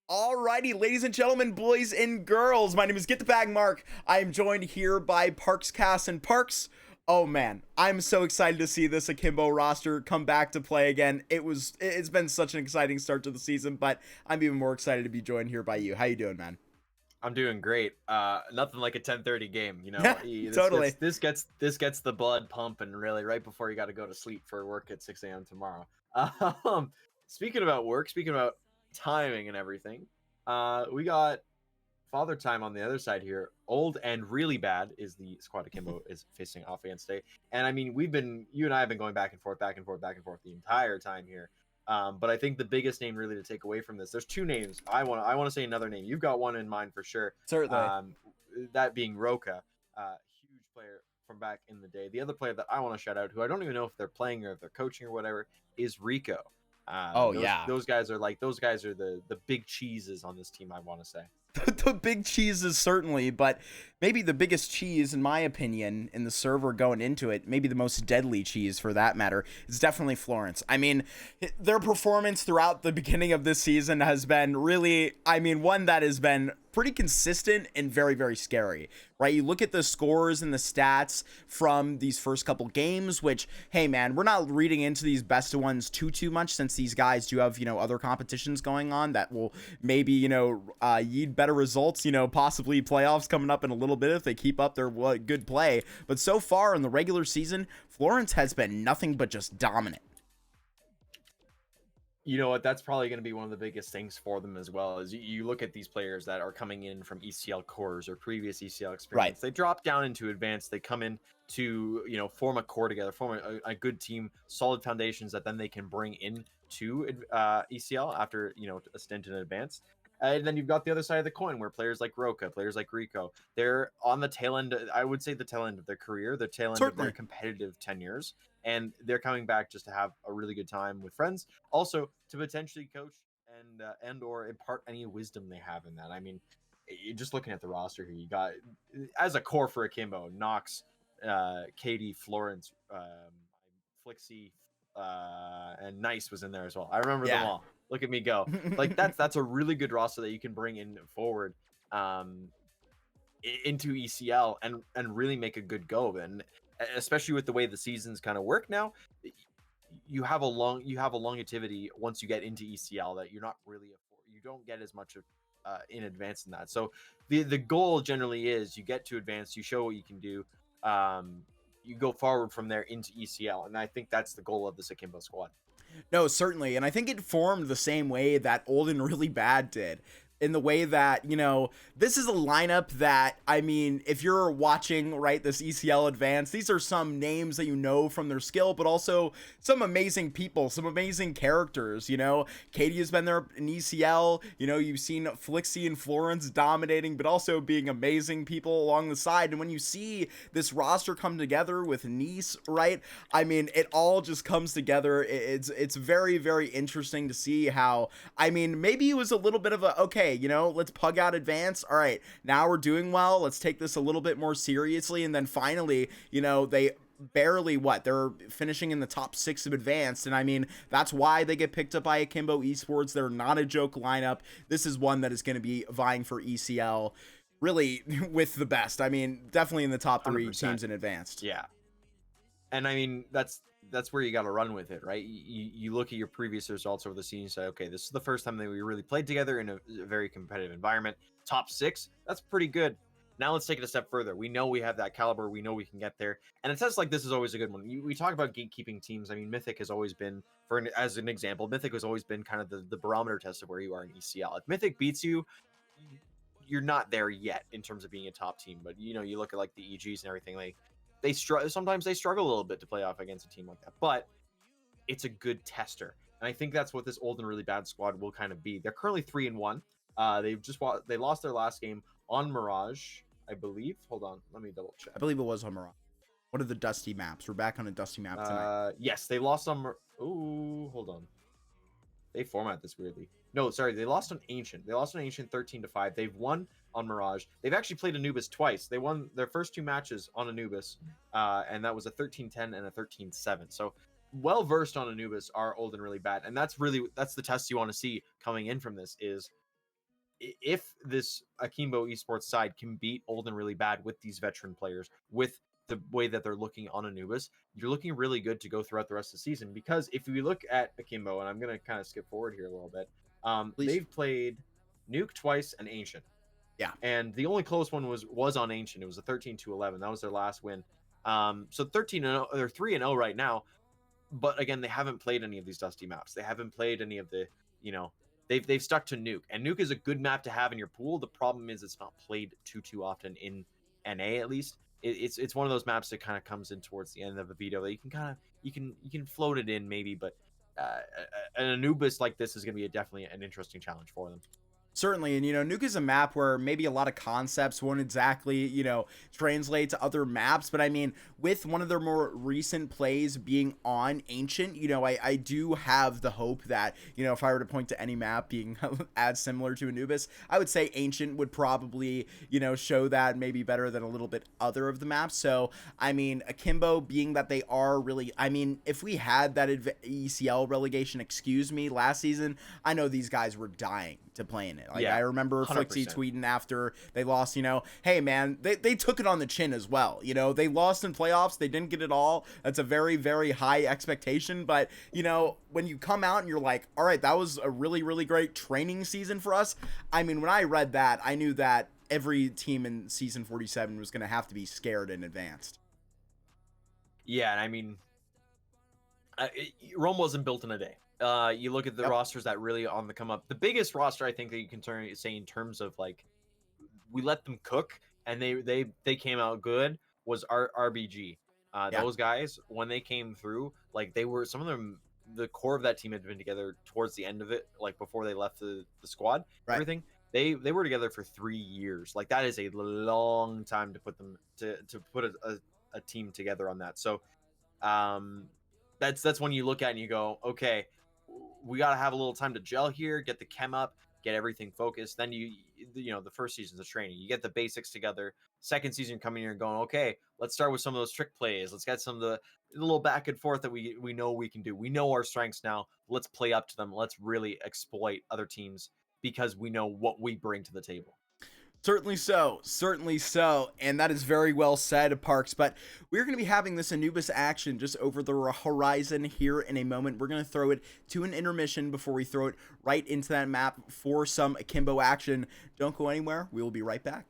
Alrighty, ladies and gentlemen, boys and girls, my name is Get the Bag Mark. I am joined here by Parks Cass and Parks. Oh man, I'm so excited to see this Akimbo roster come back to play again. It's been such an exciting start to the season, but I'm even more excited to be joined here by you. How you doing, man? I'm doing great. Nothing like a 10:30 game, you know. Totally. This gets the blood pumping really right before you got to go to sleep for work at 6 a.m. tomorrow. Um, Speaking about work, speaking about timing and everything, we got father time on the other side here. Old and really bad is the squad Akimbo is facing off against today, and I mean you and I have been going back and forth, back and forth, back and forth the entire time here. But I think the biggest name really to take away from this, there's two names. I want to say another name. You've got one in mind for sure. Certainly. That being Roca, huge player from back in the day. The other player that I want to shout out, who I don't even know if they're playing or if they're coaching or whatever, is Rico. Oh those, yeah. those guys are the big cheeses on this team, I want to say. The big cheeses certainly, but maybe the biggest cheese, in my opinion, in the server going into it, maybe the most deadly cheese for that matter, is definitely Florence. I mean, their performance throughout the beginning of this season has been really, one that has been pretty consistent and very, very scary, right? You look at the scores and the stats from these first couple games, which, hey man, we're not reading into these best of ones too much, since these guys do have, other competitions going on that will maybe, yield better results, possibly playoffs coming up in a little bit if they keep up their good play. But so far in the regular season, Florence has been nothing but just dominant. You know what? That's probably going to be one of the biggest things for them as well. Is you look at these players that are coming in from ECL cores or previous ECL experience. Right. They drop down into advanced. They come in to form a core together, form a good team, solid foundations that then they can bring in to ECL after a stint in advance. And then you've got the other side of the coin where players like Roca, players like Rico, they're on the tail end. I would say the tail end of their career, the tail end of their Certainly. competitive tenures, and they're coming back just to have a really good time with friends, also to potentially coach and or impart any wisdom they have in that. I mean, you're just looking at the roster here. You got as a core for Akimbo, Knox, Katie, Florence, Flixie, and Nice was in there as well. I remember them Yeah. all. Look at me go! Like that's a really good roster that you can bring in forward into ECL and really make a good go. And especially with the way the seasons kind of work now, you have a longevity once you get into ECL that you're not really you don't get as much of in advance in that. So the goal generally is you get to advance, you show what you can do, you go forward from there into ECL, and I think that's the goal of this Akimbo squad. No, certainly. And I think it formed the same way that Old and Really Bad did. In the way that, this is a lineup that, if you're watching, right, this ECL Advance, these are some names that you know from their skill, but also some amazing people, some amazing characters, Katie has been there in ECL, you've seen Flixie and Florence dominating, but also being amazing people along the side. And when you see this roster come together with Nice, right, it all just comes together. It's very, very interesting to see how, maybe it was a little bit of a, okay, let's pug out advance. All right, now we're doing well. Let's take this a little bit more seriously. And then finally, they barely they're finishing in the top 6 of advanced. And that's why they get picked up by Akimbo Esports. They're not a joke lineup. This is one that is going to be vying for ECL really with the best. Definitely in the top 3 100%. teams in advanced. Yeah. And that's where you got to run with it, right? You look at your previous results over the season and say, okay, this is the first time that we really played together in a very competitive environment. Top 6, that's pretty good. Now let's take it a step further. We know we have that caliber. We know we can get there. And a test like this is always a good one. We talk about gatekeeping teams. Mythic has always been, as an example, Mythic has always been kind of the barometer test of where you are in ECL. If Mythic beats you, you're not there yet in terms of being a top team. But, you look at like the EGs and everything, like, sometimes they struggle a little bit to play off against a team like that, but it's a good tester. And I think that's what this Old and Really Bad squad will kind of be. They're currently 3-1. They lost their last game on Mirage, I believe. Hold on, let me double check. I believe it was on Mirage. What are the dusty maps? We're back on a dusty map tonight. Yes, they lost on hold on. They format this weirdly. No, sorry, they lost on Ancient. They lost on Ancient 13-5. They've won on Mirage. They've actually played Anubis twice. They won their first 2 matches on Anubis, and that was a 13-10 and a 13-7. So well versed on Anubis are Old and Really Bad, and that's the test you want to see coming in from this is if this Akimbo Esports side can beat Old and Really Bad with these veteran players, with the way that they're looking on Anubis, you're looking really good to go throughout the rest of the season. Because if we look at Akimbo, and I'm going to kind of skip forward here a little bit, they've played Nuke twice and Ancient. Yeah. And the only close one was on Ancient. It was a 13-11. That was their last win. So 13-0, they're 3-0 right now. But again, they haven't played any of these dusty maps. They haven't played any of the, they've stuck to Nuke. And Nuke is a good map to have in your pool. The problem is it's not played too often in NA, at least. It's one of those maps that kind of comes in towards the end of a video that you can float it in maybe, but an Anubis like this is going to be definitely an interesting challenge for them. Certainly, and Nuke is a map where maybe a lot of concepts won't exactly, translate to other maps, but I mean, with one of their more recent plays being on Ancient, I do have the hope that, if I were to point to any map being as similar to Anubis, I would say Ancient would probably, show that maybe better than a little bit other of the maps. So, I mean, Akimbo, being that they are really, I mean, if we had that ECL relegation, last season, I know these guys were dying to play in it. Like, yeah, I remember Flixie tweeting after they lost, hey man, they took it on the chin as well. They lost in playoffs, they didn't get it all. That's a very, very high expectation. But, when you come out and you're like, all right, that was a really, really great training season for us. I mean, when I read that, I knew that every team in season 47 was going to have to be scared in advance. Yeah, and I mean, Rome wasn't built in a day. You look at the rosters that really on the come up. The biggest roster I think that you can say in terms of like we let them cook and they came out good was RBG. Those guys, when they came through, like they were, some of them, the core of that team had been together towards the end of it, like before they left the squad, everything. They were together for 3 years. Like that is a long time to put them to put a team together on that. So that's when you look at it and you go, okay, we got to have a little time to gel here, get the chem up, get everything focused. Then the first season's of training, you get the basics together. Second season coming here and going, okay, let's start with some of those trick plays. Let's get some of the little back and forth that we know we can do. We know our strengths now. Let's play up to them. Let's really exploit other teams because we know what we bring to the table. Certainly so, and that is very well said, Parks, but we're going to be having this Anubis action just over the horizon here in a moment. We're going to throw it to an intermission before we throw it right into that map for some Akimbo action. Don't go anywhere. We will be right back.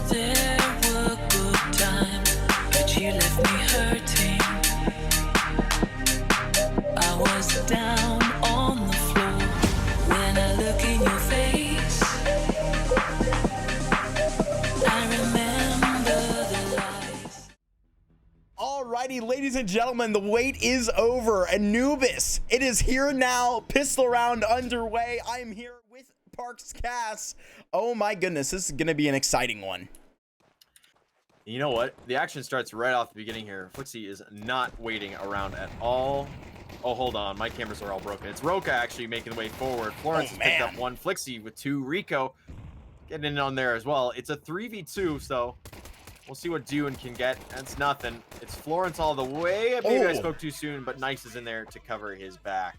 There were good times, but you left me hurting. Alrighty, ladies and gentlemen, the wait is over. Anubis, it is here now. Pistol round underway. I am here with Parks Cass. Oh my goodness, this is gonna be an exciting one. You know what? The action starts right off the beginning here. Flixie is not waiting around at all. Oh, hold on. My cameras are all broken. It's Roka actually making the way forward. Florence has picked up one. Flixie with two. Rico getting in on there as well. It's a 3v2, so we'll see what Dune can get. That's nothing. It's Florence all the way. Maybe I spoke too soon, but Nice is in there to cover his back.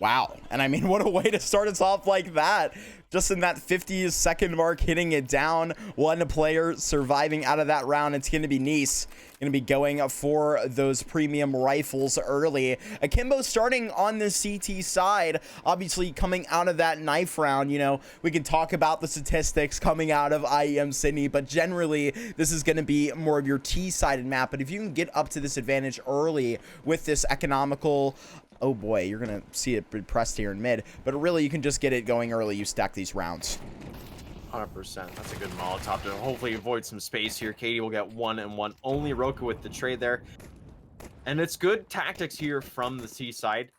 Wow. And I mean, what a way to start us off like that. Just in that 50-second mark, hitting it down. One player surviving out of that round. It's going to be Nice. Going to be going for those premium rifles early. Akimbo starting on the CT side. Obviously, coming out of that knife round, you know, we can talk about the statistics coming out of IEM Sydney, but generally, this is going to be more of your T-sided map. But if you can get up to this advantage early with this economical... Oh boy, you're gonna see it pressed here in mid, but really you can just get it going early. You stack these rounds. 100%. That's a good Molotov to hopefully avoid some space here. Katie will get 1-1 only. Roka with the trade there. And it's good tactics here from the C side.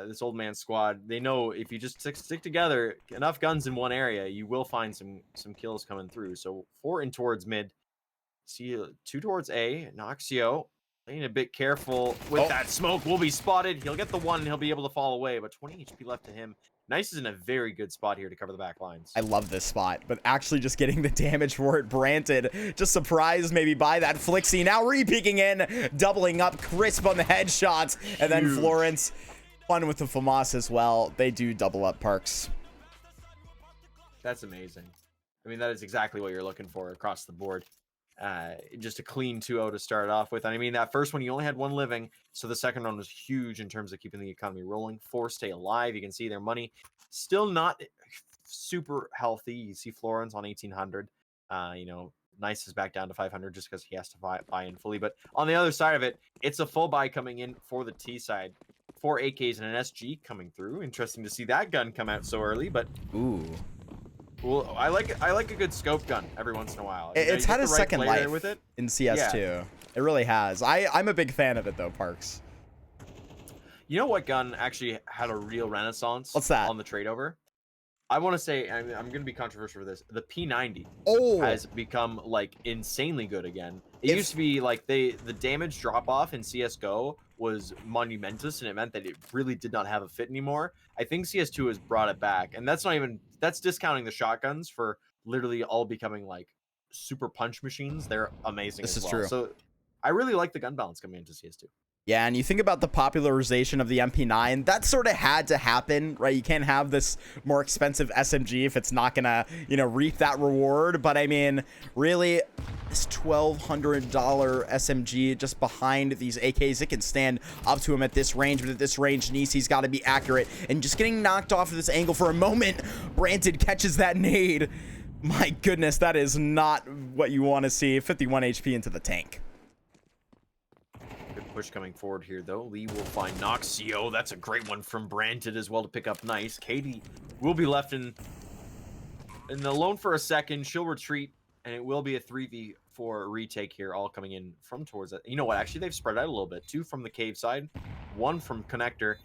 This old man squad, they know if you just stick together, enough guns in one area, you will find some kills coming through. So 4 in towards mid. See 2 towards A. Noxio. Playing a bit careful with that smoke. Will be spotted. He'll get the one and he'll be able to fall away, but 20 HP left to him. Nice is in a very good spot here to cover the back lines. I love this spot, but actually just getting the damage for it. Branted, just surprised maybe by that Flixie. Now re-peeking in, doubling up, crisp on the headshots, and then Florence, fun with the FAMAS as well. They do double up Parks. That's amazing. I mean, that is exactly what you're looking for across the board. Just a clean 2-0 to start off with. And I mean, that first one, you only had one living, so the second one was huge in terms of keeping the economy rolling. 4 stay alive. You can see their money still not super healthy. You see Florence on 1800. You know, Nice is back down to 500 just because he has to buy in fully. But on the other side of it, it's a full buy coming in for the T side. 4 AKs and an SG coming through. Interesting to see that gun come out so early, but ooh. Well, I like a good scope gun every once in a while. It's had a second life with it in CS2. Yeah. It really has. I'm a big fan of it though, Parks. You know what gun actually had a real renaissance? What's that? On the trade over? I want to say, I'm going to be controversial for this. The P90 has become like insanely good again. It used to be like the damage drop off in CS:GO was monumentous, and it meant that it really did not have a fit anymore. I think CS2 has brought it back, and that's discounting the shotguns for literally all becoming like super punch machines. They're amazing. This is well. true. So I really like the gun balance coming into CS2. Yeah, and you think about the popularization of the MP9, that sort of had to happen, right? You can't have this more expensive SMG if it's not gonna, you know, reap that reward. But I mean, really, this $1,200 SMG just behind these AKs, it can stand up to him at this range. But at this range, Nisi's got to be accurate. And just getting knocked off of this angle for a moment, Branted catches that nade. My goodness, that is not what you want to see. 51 HP into the tank. Push coming forward here though. Lee will find Noxio. That's a great one from Branted as well to pick up Nice. Katie will be left in alone for a second. She'll retreat, and it will be a 3v4 retake here, all coming in from towards that. You know what? Actually, they've spread out a little bit. 2 from the cave side, 1 from connector.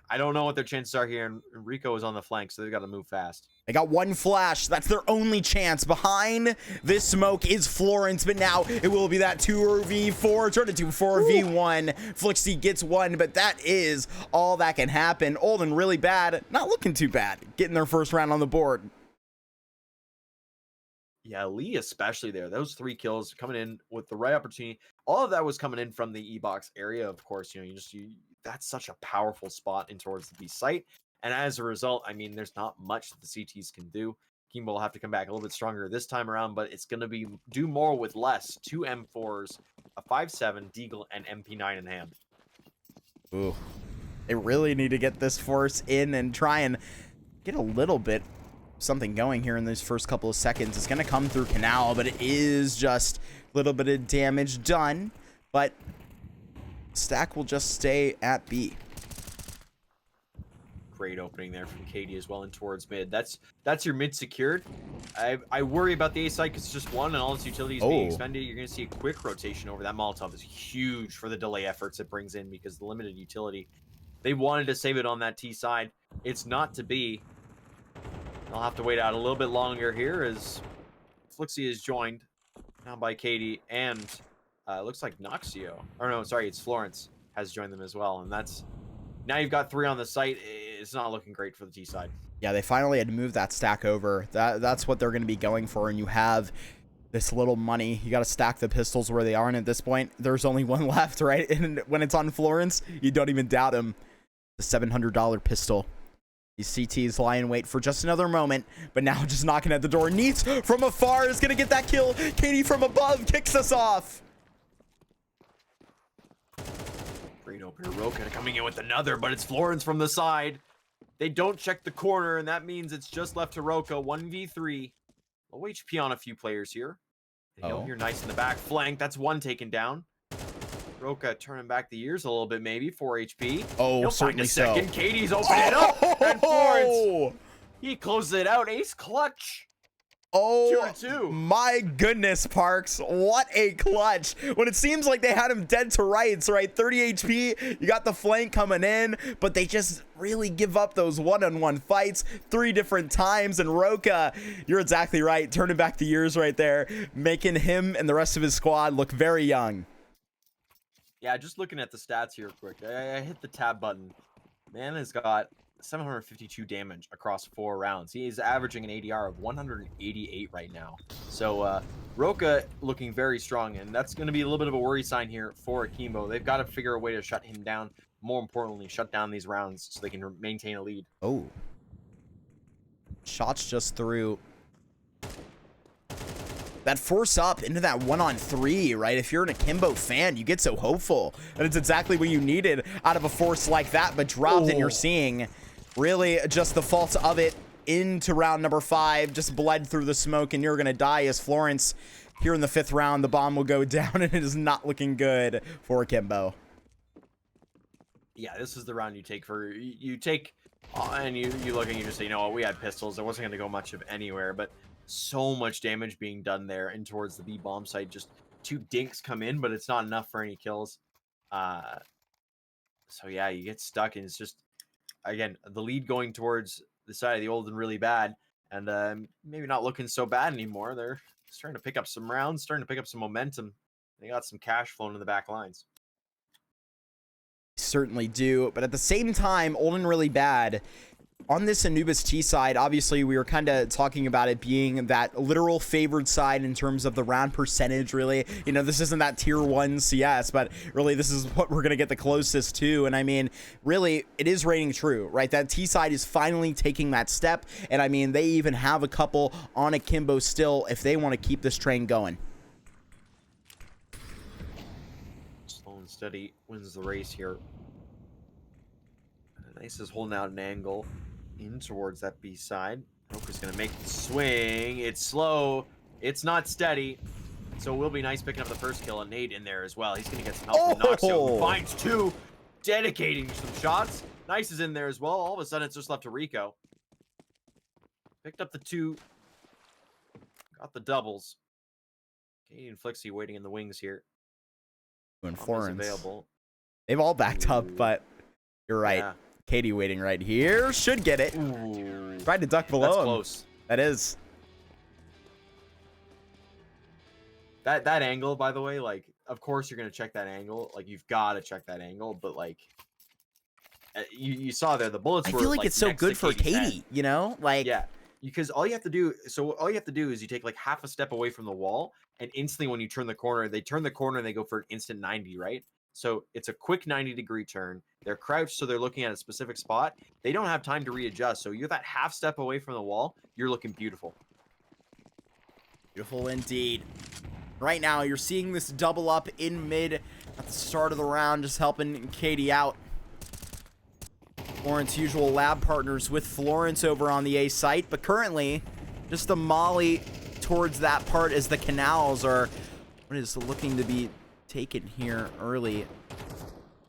I don't know what their chances are here, and Rico is on the flank, so they've got to move fast. They got one flash. That's their only chance. Behind this smoke is Florence, but now it will be that 2v4 turned into 4v1. Flixie gets one, but that is all that can happen. OldANDReallyBAD, not looking too bad, getting their first round on the board. Yeah, Lee especially there. Those 3 kills coming in with the right opportunity. All of that was coming in from the E-box area, of course. You know, that's such a powerful spot in towards the B site. And as a result, I mean, there's not much that the CTs can do. Akimbo will have to come back a little bit stronger this time around, but it's going to be do more with less. 2 M4s, a 5.7, Deagle, and MP9 in hand. Ooh. They really need to get this force in and try and get a little bit something going here in these first couple of seconds. It's going to come through Canal, but it is just a little bit of damage done. But Stack will just stay at B. Great opening there from Katie as well in towards mid. That's your mid secured. I worry about the A site because it's just one and all its utilities being expended. You're going to see a quick rotation over. That Molotov is huge for the delay efforts it brings in because the limited utility. They wanted to save it on that T side. It's not to be. I'll have to wait out a little bit longer here as Flixie is joined now by Katie and looks like Noxio. Or no, sorry, it's Florence has joined them as well. And that's now you've got 3 on the site. It's not looking great for the T side. Yeah, they finally had to move that stack over. That's what they're going to be going for. And you have this little money. You got to stack the pistols where they are. And at this point, there's only one left, right? And when it's on Florence, you don't even doubt him. The $700 pistol. These CTs lie in wait for just another moment, but now just knocking at the door. Neats from afar is going to get that kill. Katie from above kicks us off. Great opener. Roka coming in with another, but it's Florence from the side. They don't check the corner, and that means it's just left to Roka. 1v3. Low HP on a few players here. Here nice in the back flank. That's one taken down. Roka turning back the years a little bit, maybe. 4 HP. Oh, He'll certainly find a second. so. Katie's opening it up. And Florence, he closes it out. Ace clutch. Oh 2-2. My goodness, Parks. What a clutch. When it seems like they had him dead to rights, right? 30 HP. You got the flank coming in, but they just really give up those one-on-one fights 3 different times. And Roka, you're exactly right. Turning back the years right there, making him and the rest of his squad look very young. Yeah, just looking at the stats here quick. I hit the tab button. Man has got 752 damage across 4 rounds. He is averaging an ADR of 188 right now. So Roka looking very strong, and that's going to be a little bit of a worry sign here for Akimbo. They've got to figure a way to shut him down. More importantly, shut down these rounds so they can maintain a lead. Oh. Shots just through. That force up into that 1-on-3, right? If you're an Akimbo fan, you get so hopeful. And it's exactly what you needed out of a force like that, but dropped, and you're seeing really just the fault of it into round number 5. Just bled through the smoke, and you're going to die as Florence here in the 5th round. The bomb will go down, and it is not looking good for Akimbo. Yeah, this is the round you take for... You take... and you look and you just say, you know what, we had pistols. There wasn't going to go much of anywhere, but... So much damage being done there and towards the B bomb site. Just 2 dinks come in, but it's not enough for any kills. So yeah, you get stuck, and it's just, again, the lead going towards the side of the old and really bad, and maybe not looking so bad anymore. They're starting to pick up some rounds, starting to pick up some momentum. They got some cash flowing in the back lines. Certainly do, but at the same time, old and really bad. On this Anubis T side, obviously we were kind of talking about it being that literal favored side in terms of the round percentage, really. You know, this isn't that tier 1 CS, but really this is what we're going to get the closest to. And I mean, really, it is reigning true, right? That T side is finally taking that step. And I mean, they even have a couple on Akimbo still if they want to keep this train going. Slow and steady wins the race here. Nice is holding out an angle in towards that B side. Roka's gonna make the swing. It's slow. It's not steady. So it will be nice picking up the first kill. And Nate in there as well. He's gonna get some help from Noxio. Finds 2. Dedicating some shots. Nice is in there as well. All of a sudden it's just left to Rico. Picked up the 2. Got the doubles. Katie and Flixie waiting in the wings here. And Florence. Available. They've all backed up, but you're right. Yeah. Katie waiting right here. Should get it. Ooh. Tried to duck below him. That's close. That is. That angle, by the way, like, of course you're going to check that angle. Like, you've got to check that angle. But, like, you saw there, the bullets were, I feel like it's so good for Katie, head. You know? Like, yeah. Because all you have to do, is you take, like, half a step away from the wall. And instantly when you turn the corner, they turn the corner and they go for an instant 90, right? So it's a quick 90-degree turn. They're crouched, so they're looking at a specific spot. They don't have time to readjust. So you're that half step away from the wall. You're looking beautiful. Beautiful indeed. Right now, you're seeing this double up in mid at the start of the round, just helping Katie out. Florence usual lab partners with Florence over on the A site, but currently, just a molly towards that part as the canals are what is looking to be taken here early.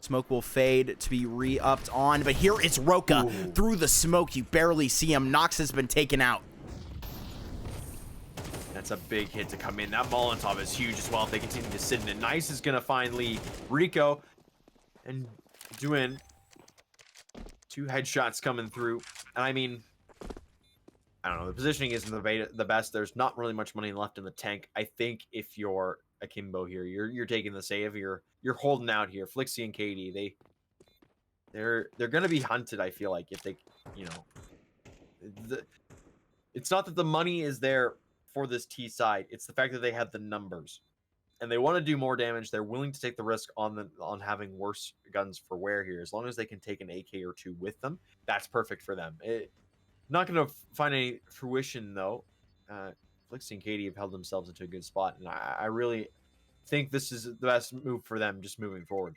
This smoke will fade to be re-upped on. But here is Roka through the smoke. You barely see him. Nox has been taken out. That's a big hit to come in. That Molotov is huge as well if they continue to sit in it. Nice is going to find Lee. Rico and doing 2 headshots coming through. And I mean, I don't know. The positioning isn't the best. There's not really much money left in the tank. I think if you're Akimbo here, you're taking the save. You're holding out here. Flixie and Katie, they're going to be hunted, I feel like, if they, you know. It's not that the money is there for this T side. It's the fact that they have the numbers. And they want to do more damage. They're willing to take the risk on having worse guns for wear here. As long as they can take an AK or 2 with them, that's perfect for them. Not going to find any fruition, though. Flixie and Katie have held themselves into a good spot. And I really think this is the best move for them just moving forward.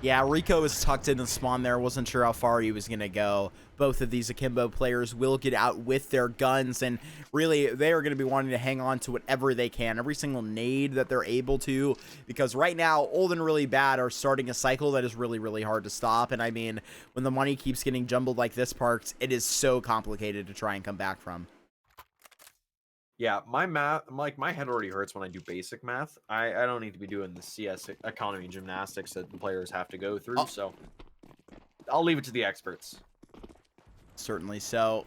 Yeah, Rico was tucked in the spawn there. Wasn't sure how far he was going to go. Both of these Akimbo players will get out with their guns, and really, they are going to be wanting to hang on to whatever they can, every single nade that they're able to, because right now, OldAndReallyBAD are starting a cycle that is really, really hard to stop, and I mean, when the money keeps getting jumbled like this, Parks, it is so complicated to try and come back from. Yeah, my math, like my head already hurts when I do basic math. I don't need to be doing the CS economy gymnastics that the players have to go through. So I'll leave it to the experts. Certainly. So,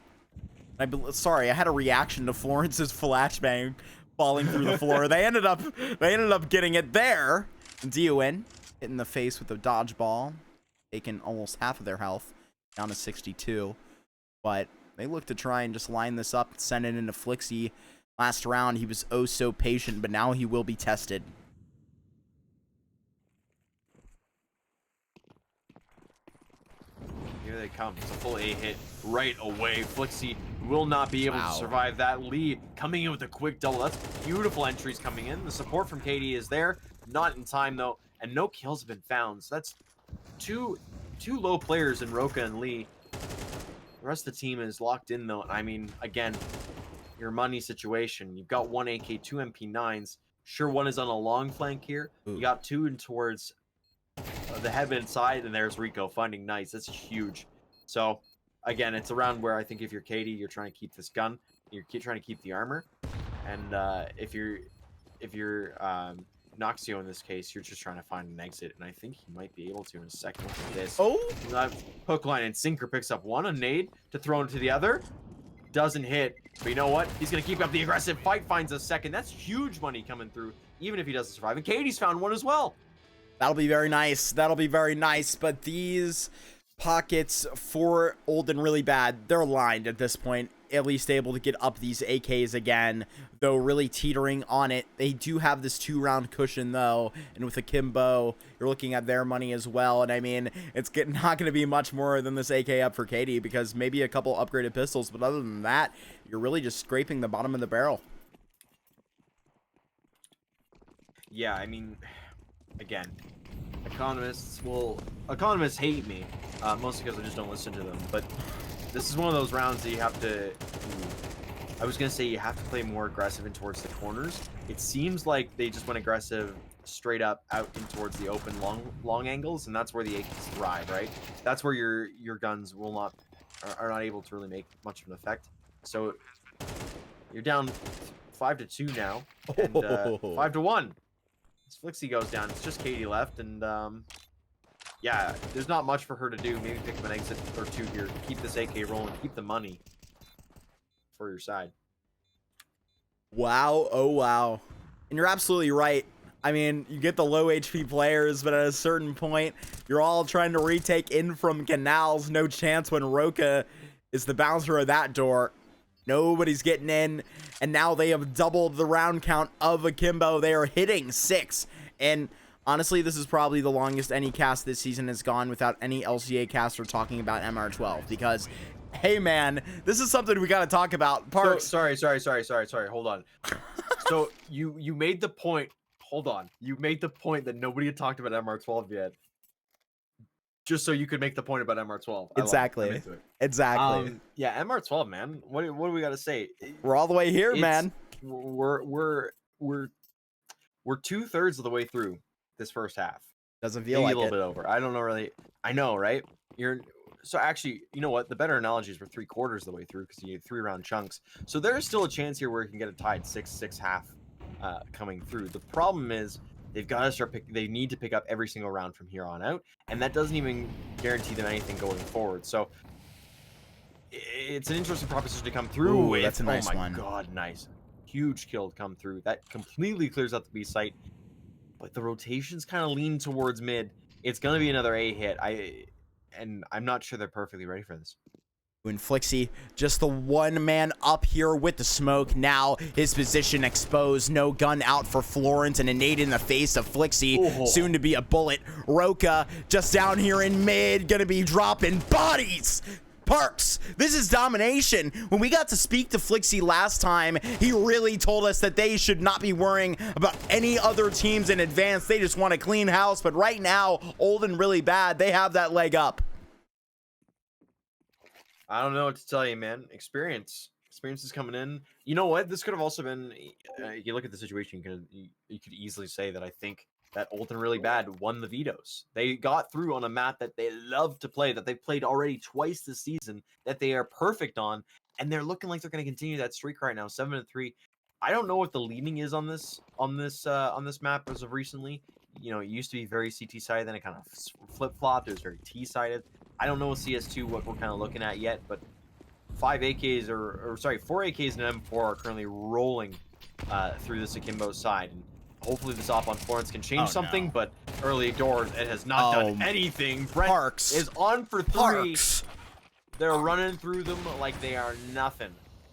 sorry, I had a reaction to Florence's flashbang falling through the floor. They ended up getting it there. Diowin hitting the face with a dodgeball, taking almost half of their health, down to 62. But they look to try and just line this up, send it into Flixie. Last round, he was oh so patient, but now he will be tested. Here they come. It's a full A hit right away. Flixie will not be able to survive that. Lee coming in with a quick double. That's beautiful entries coming in. The support from Katie is there. Not in time, though. And no kills have been found. So that's two low players in Roka and Lee. The rest of the team is locked in, though. I mean, again, your money situation. You've got 1 AK, 2 MP9s. Sure, one is on a long flank here. You got 2 in towards the headman side, and there's Rico finding Nice. That's huge. So, again, it's a round where I think if you're Katie, you're trying to keep this gun. You're trying to keep the armor. And if you're Noxio in this case, you're just trying to find an exit, and I think he might be able to in a second with this. Hook, line, and sinker picks up one, a nade to throw into the other. Doesn't hit, but you know what? He's going to keep up the aggressive fight, finds a second. That's huge money coming through, even if he doesn't survive. And Katie's found one as well. That'll be very nice. That'll be very nice, but these pockets for OldAndReallyBAD, they're lined at this point. At least able to get up these AKs again, though really teetering on it. They do have this 2-round cushion, though, and with Akimbo, you're looking at their money as well, and I mean, it's not going to be much more than this AK up for Katie, because maybe a couple upgraded pistols, but other than that, you're really just scraping the bottom of the barrel. Yeah, I mean, again, economists hate me, mostly because I just don't listen to them, but this is one of those rounds that you have to, I was going to say you have to play more aggressive in towards the corners. It seems like they just went aggressive straight up out in towards the open long angles, and that's where the AKs thrive, right? That's where your guns are not able to really make much of an effect. So you're down 5-2 now, and 5-1. As Flixie goes down, it's just Katie left, and yeah, there's not much for her to do. Maybe pick up an exit or 2 here. Keep this AK rolling. Keep the money for your side. Wow. Oh, wow. And you're absolutely right. I mean, you get the low HP players, but at a certain point, you're all trying to retake in from canals. No chance when Roka is the bouncer of that door. Nobody's getting in. And now they have doubled the round count of Akimbo. They are hitting 6. And honestly, this is probably the longest any cast this season has gone without any LCA caster talking about MR12, because, hey man, this is something we got to talk about. Parks. Sorry. Hold on. So you made the point. Hold on. You made the point that nobody had talked about MR12 yet, just so you could make the point about MR12. Exactly. Exactly. Yeah, MR12, man. What do we got to say? We're all the way here, man. We're 2/3 of the way through this first half. Doesn't feel Maybe like a little it. bit over. I don't know really. I know, right? So actually, you know what? The better analogies were 3/4 of the way through because you need 3-round chunks. So there is still a chance here where you can get a tied 6-6 half coming through. The problem is they've got to they need to pick up every single round from here on out, and that doesn't even guarantee them anything going forward. So it's an interesting proposition to come through. Ooh, that's a nice oh my one. god, nice. Huge kill to come through. That completely clears out the B site. But the rotations kind of lean towards mid. It's gonna be another A hit. I'm not sure they're perfectly ready for this. When Flixie, just the one man up here with the smoke. Now his position exposed. No gun out for Florence, and a nade in the face of Flixie. Oh. Soon to be a bullet. Roka just down here in mid, gonna be dropping bodies. Parks, this is domination. When we got to speak to Flixie last time, he really told us that they should not be worrying about any other teams in advance. They just want a clean house. But right now, Old and Really Bad, they have that leg up. I don't know what to tell you, man. Experience is coming in. You know what? This could have also been. You look at the situation. You could easily say that I think that Old and Really Bad won the vetoes. They got through on a map that they love to play, that they've played already twice this season, that they are perfect on, and they're looking like they're going to continue that streak right now. 7-3. I don't know what the leaning is on this map as of recently. You know, it used to be very CT sided, then it kind of flip flopped. It was very T sided. I don't know with CS2 what we're kind of looking at yet, but 4 AKs and an M4 are currently rolling through this Akimbo side. And hopefully this op on Florence can change something, but early doors, it has not done anything. Brent Parks is on for 3. Parks. They're running through them like they are nothing.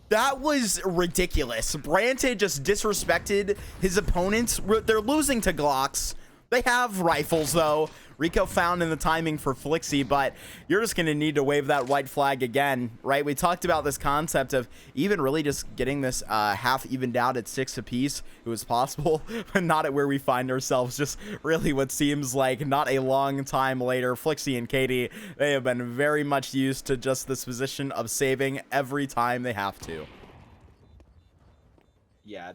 That was ridiculous. Brante just disrespected his opponents. They're losing to Glocks. They have rifles, though. Rico found in the timing for Flixie, but you're just going to need to wave that white flag again, right? We talked about this concept of even really just getting this half evened out at 6 apiece. It was possible, but not at where we find ourselves. Just really what seems like not a long time later. Flixie and Katie, they have been very much used to just this position of saving every time they have to. Yeah.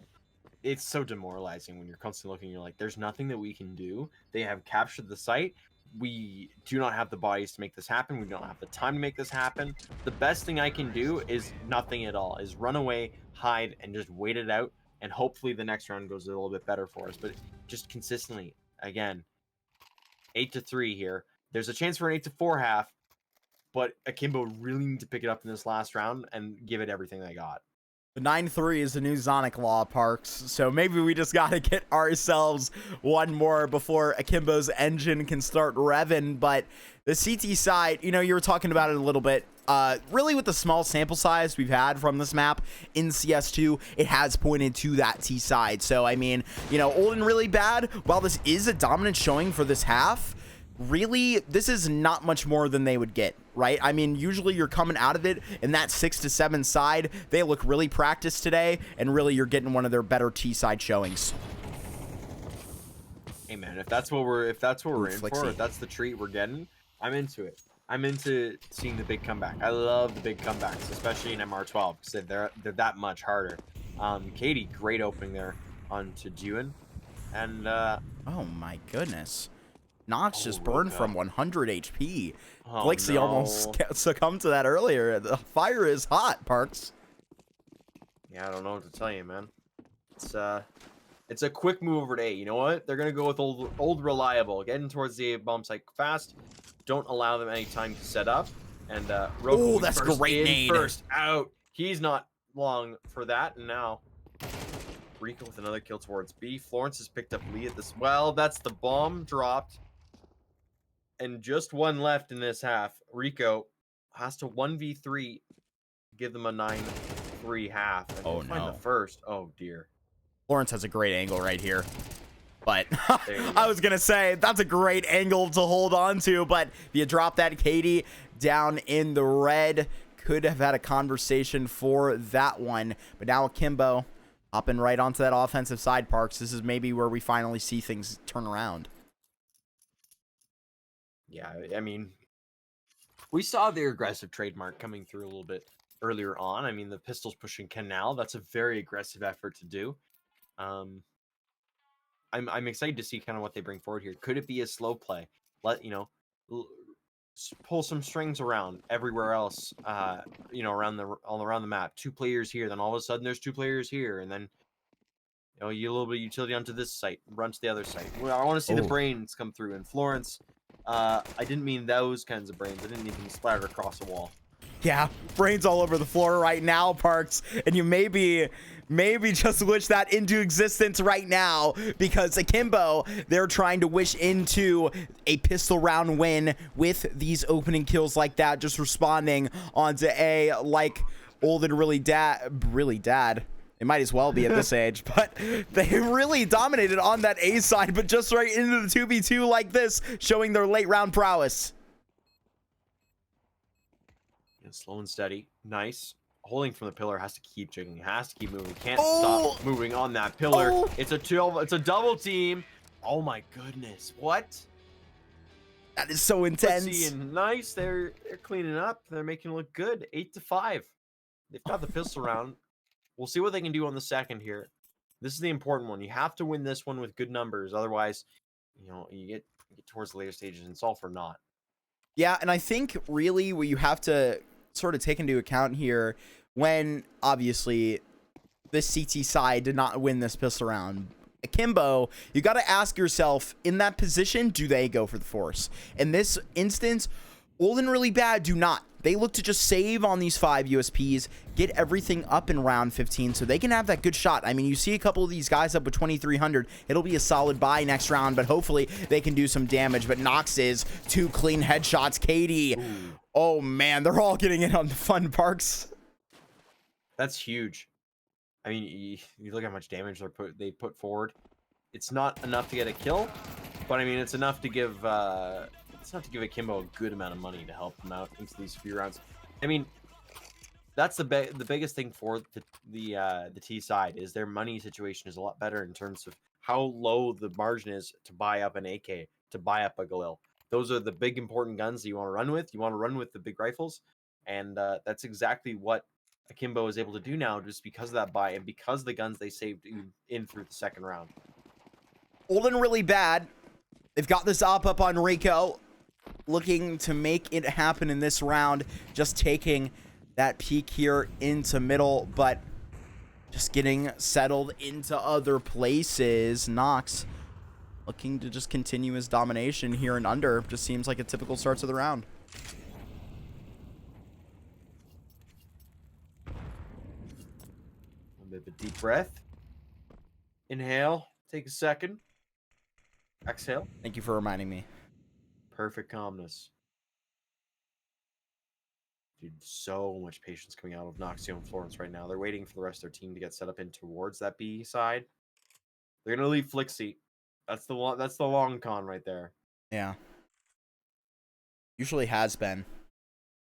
It's so demoralizing when you're constantly looking, you're like, there's nothing that we can do. They have captured the site. We do not have the bodies to make this happen. We don't have the time to make this happen. The best thing I can do is nothing at all, is run away, hide, and just wait it out. And hopefully the next round goes a little bit better for us. But just consistently, again, 8-3 here. There's a chance for an 8-4 half, but Akimbo really need to pick it up in this last round and give it everything they got. The 9-3 is the new Sonic Law, Parks, so maybe we just got to get ourselves one more before Akimbo's engine can start revving. But the CT side, you know, you were talking about it a little bit. Really, with the small sample size we've had from this map in CS2, it has pointed to that T side. So, I mean, you know, Old and Really Bad, while this is a dominant showing for this half, really, this is not much more than they would get, right? I mean, usually you're coming out of it in that 6-7 side. They look really practiced today, and really you're getting one of their better T side showings. Hey man, if that's what we're in Flixie. for, if that's the treat we're getting, I'm into it. I'm into seeing the big comeback. I love the big comebacks, especially in MR12, because they're that much harder. Katie, great opening there onto Juin, and oh my goodness. Nox just burned from 100 HP. Oh, Flixie almost succumbed to that earlier. The fire is hot, Parks. Yeah, I don't know what to tell you, man. It's a quick move over to A. You know what? They're gonna go with old reliable, getting towards the bomb site fast. Don't allow them any time to set up. And oh, that's great nade. First out. He's not long for that. And now Rico with another kill towards B. Florence has picked up lead at this. Well, that's the bomb dropped. And just one left in this half. Rico has to 1v3, give them a 9-3 half. And oh, find no. the first. Oh, dear. Florence has a great angle right here. But I was going to say, that's a great angle to hold on to. But if you drop that, Katie down in the red, could have had a conversation for that one. But now Akimbo hopping right onto that offensive side, Parks. This is maybe where we finally see things turn around. Yeah, I mean, we saw their aggressive trademark coming through a little bit earlier on. I mean, the pistols pushing Canal, that's a very aggressive effort to do. I'm excited to see kind of what they bring forward here. Could it be a slow play? Let pull some strings around everywhere else, around the map. 2 players here, then all of a sudden there's 2 players here, and then you a little bit of utility onto this site, run to the other site. Well, I want to see the brains come through. In Florence, I didn't mean those kinds of brains. I didn't even splatter across a wall. Yeah, brains all over the floor right now, Parks, and you maybe just wish that into existence right now, because Akimbo, they're trying to wish into a pistol round win with these opening kills like that, just responding onto A like old and really dad. It might as well be at this age, but they really dominated on that A side, but just right into the 2v2 like this, showing their late round prowess. Slow and steady. Nice. Holding from the pillar, has to keep jigging, has to keep moving. Can't stop moving on that pillar. It's a double team. Oh my goodness. What? That is so intense. Let's see, nice. They're cleaning up. They're making it look good. 8-5. They've got the pistol round. We'll see what they can do on the second here. This is the important one. You have to win this one with good numbers. Otherwise, you get towards the later stages and it's all for naught. Yeah, and I think really what you have to sort of take into account here, when obviously this CT side did not win this pistol round, Akimbo, you got to ask yourself, in that position, do they go for the force? In this instance, OldANDReallyBAD do not. They look to just save on these 5 USPs, get everything up in round 15 so they can have that good shot. I mean, you see a couple of these guys up with 2,300. It'll be a solid buy next round, but hopefully they can do some damage. But Nox is 2 clean headshots. Katie, oh man, they're all getting in on the fun, Parks. That's huge. I mean, you look how much damage they put forward. It's not enough to get a kill, but I mean, it's enough to give Akimbo a good amount of money to help him out into these few rounds. I mean, that's the biggest thing for the T side, is their money situation is a lot better in terms of how low the margin is to buy up an AK, to buy up a Galil. Those are the big important guns that you want to run with. You want to run with the big rifles, and that's exactly what Akimbo is able to do now, just because of that buy and because of the guns they saved in through the second round. OldANDReallyBAD, they've got this up on Rico, looking to make it happen in this round, just taking that peek here into middle, but just getting settled into other places. Nox looking to just continue his domination here and under. Just seems like a typical starts of the round. A bit of a deep breath. Inhale. Take a second. Exhale. Thank you for reminding me. Perfect calmness. Dude, so much patience coming out of Noxio and Florence right now. They're waiting for the rest of their team to get set up in towards that B side. They're gonna leave Flixie. That's the long con right there. Yeah. Usually has been.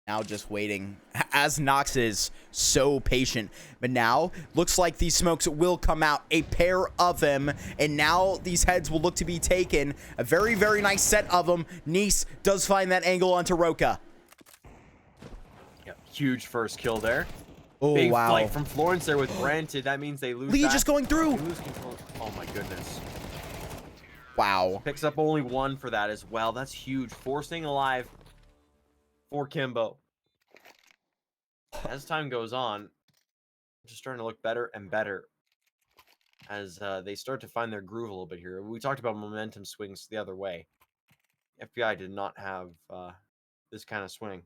Now just waiting, as Nox is so patient. But now, looks like these smokes will come out. A pair of them. And now these heads will look to be taken. A very, very nice set of them. Nice does find that angle onto Roka. Yeah, huge first kill there. Oh, big wow. flight from Florence there with Granted. That means they lose Lee that. just going through. They lose control. Oh my goodness. Wow. Picks up only 1 for that as well. That's huge. 4 staying alive for Kimbo. As time goes on, just starting to look better and better as they start to find their groove a little bit here. We talked about momentum swings the other way. FBI did not have this kind of swing.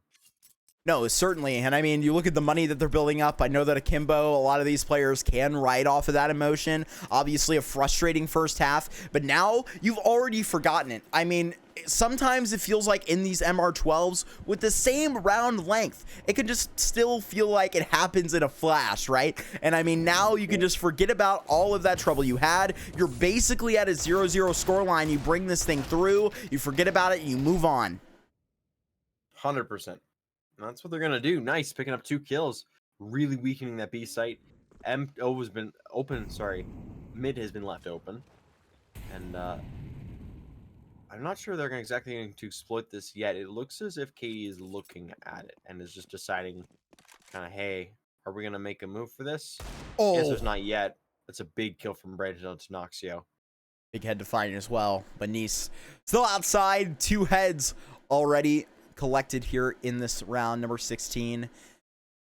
No, certainly. And I mean, you look at the money that they're building up. I know that Akimbo, a lot of these players can ride off of that emotion. Obviously a frustrating first half, but now you've already forgotten it. I mean, sometimes it feels like in these MR12s with the same round length, it can just still feel like it happens in a flash, right? And I mean, now you can just forget about all of that trouble you had. You're basically at a 0-0 scoreline. You bring this thing through, you forget about it, and you move on. 100%. That's what they're gonna do. Nice, picking up 2 kills, really weakening that B site. O has been open. Sorry, mid has been left open, and I'm not sure they're exactly going to exploit this yet. It looks as if Katie is looking at it and is just deciding, kind of, hey, are we gonna make a move for this? Oh, Answer's not yet. That's a big kill from Brandon to Noxio. Big head to find as well. But Nice still outside. 2 heads already collected here in this round, number 16.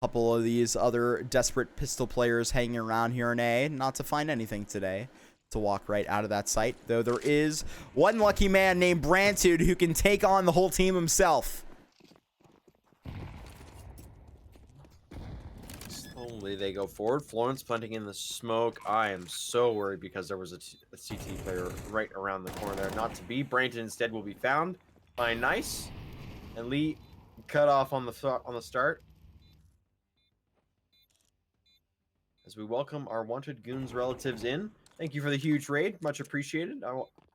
Couple of these other desperate pistol players hanging around here in A. Not to find anything today. To walk right out of that site. Though there is one lucky man named Brantude who can take on the whole team himself. Slowly they go forward. Florence planting in the smoke. I am so worried because there was a CT player right around the corner there. Not to be. Branton instead will be found by Nice. And Lee cut off on the start. As we welcome our wanted goons relatives in. Thank you for the huge raid. Much appreciated.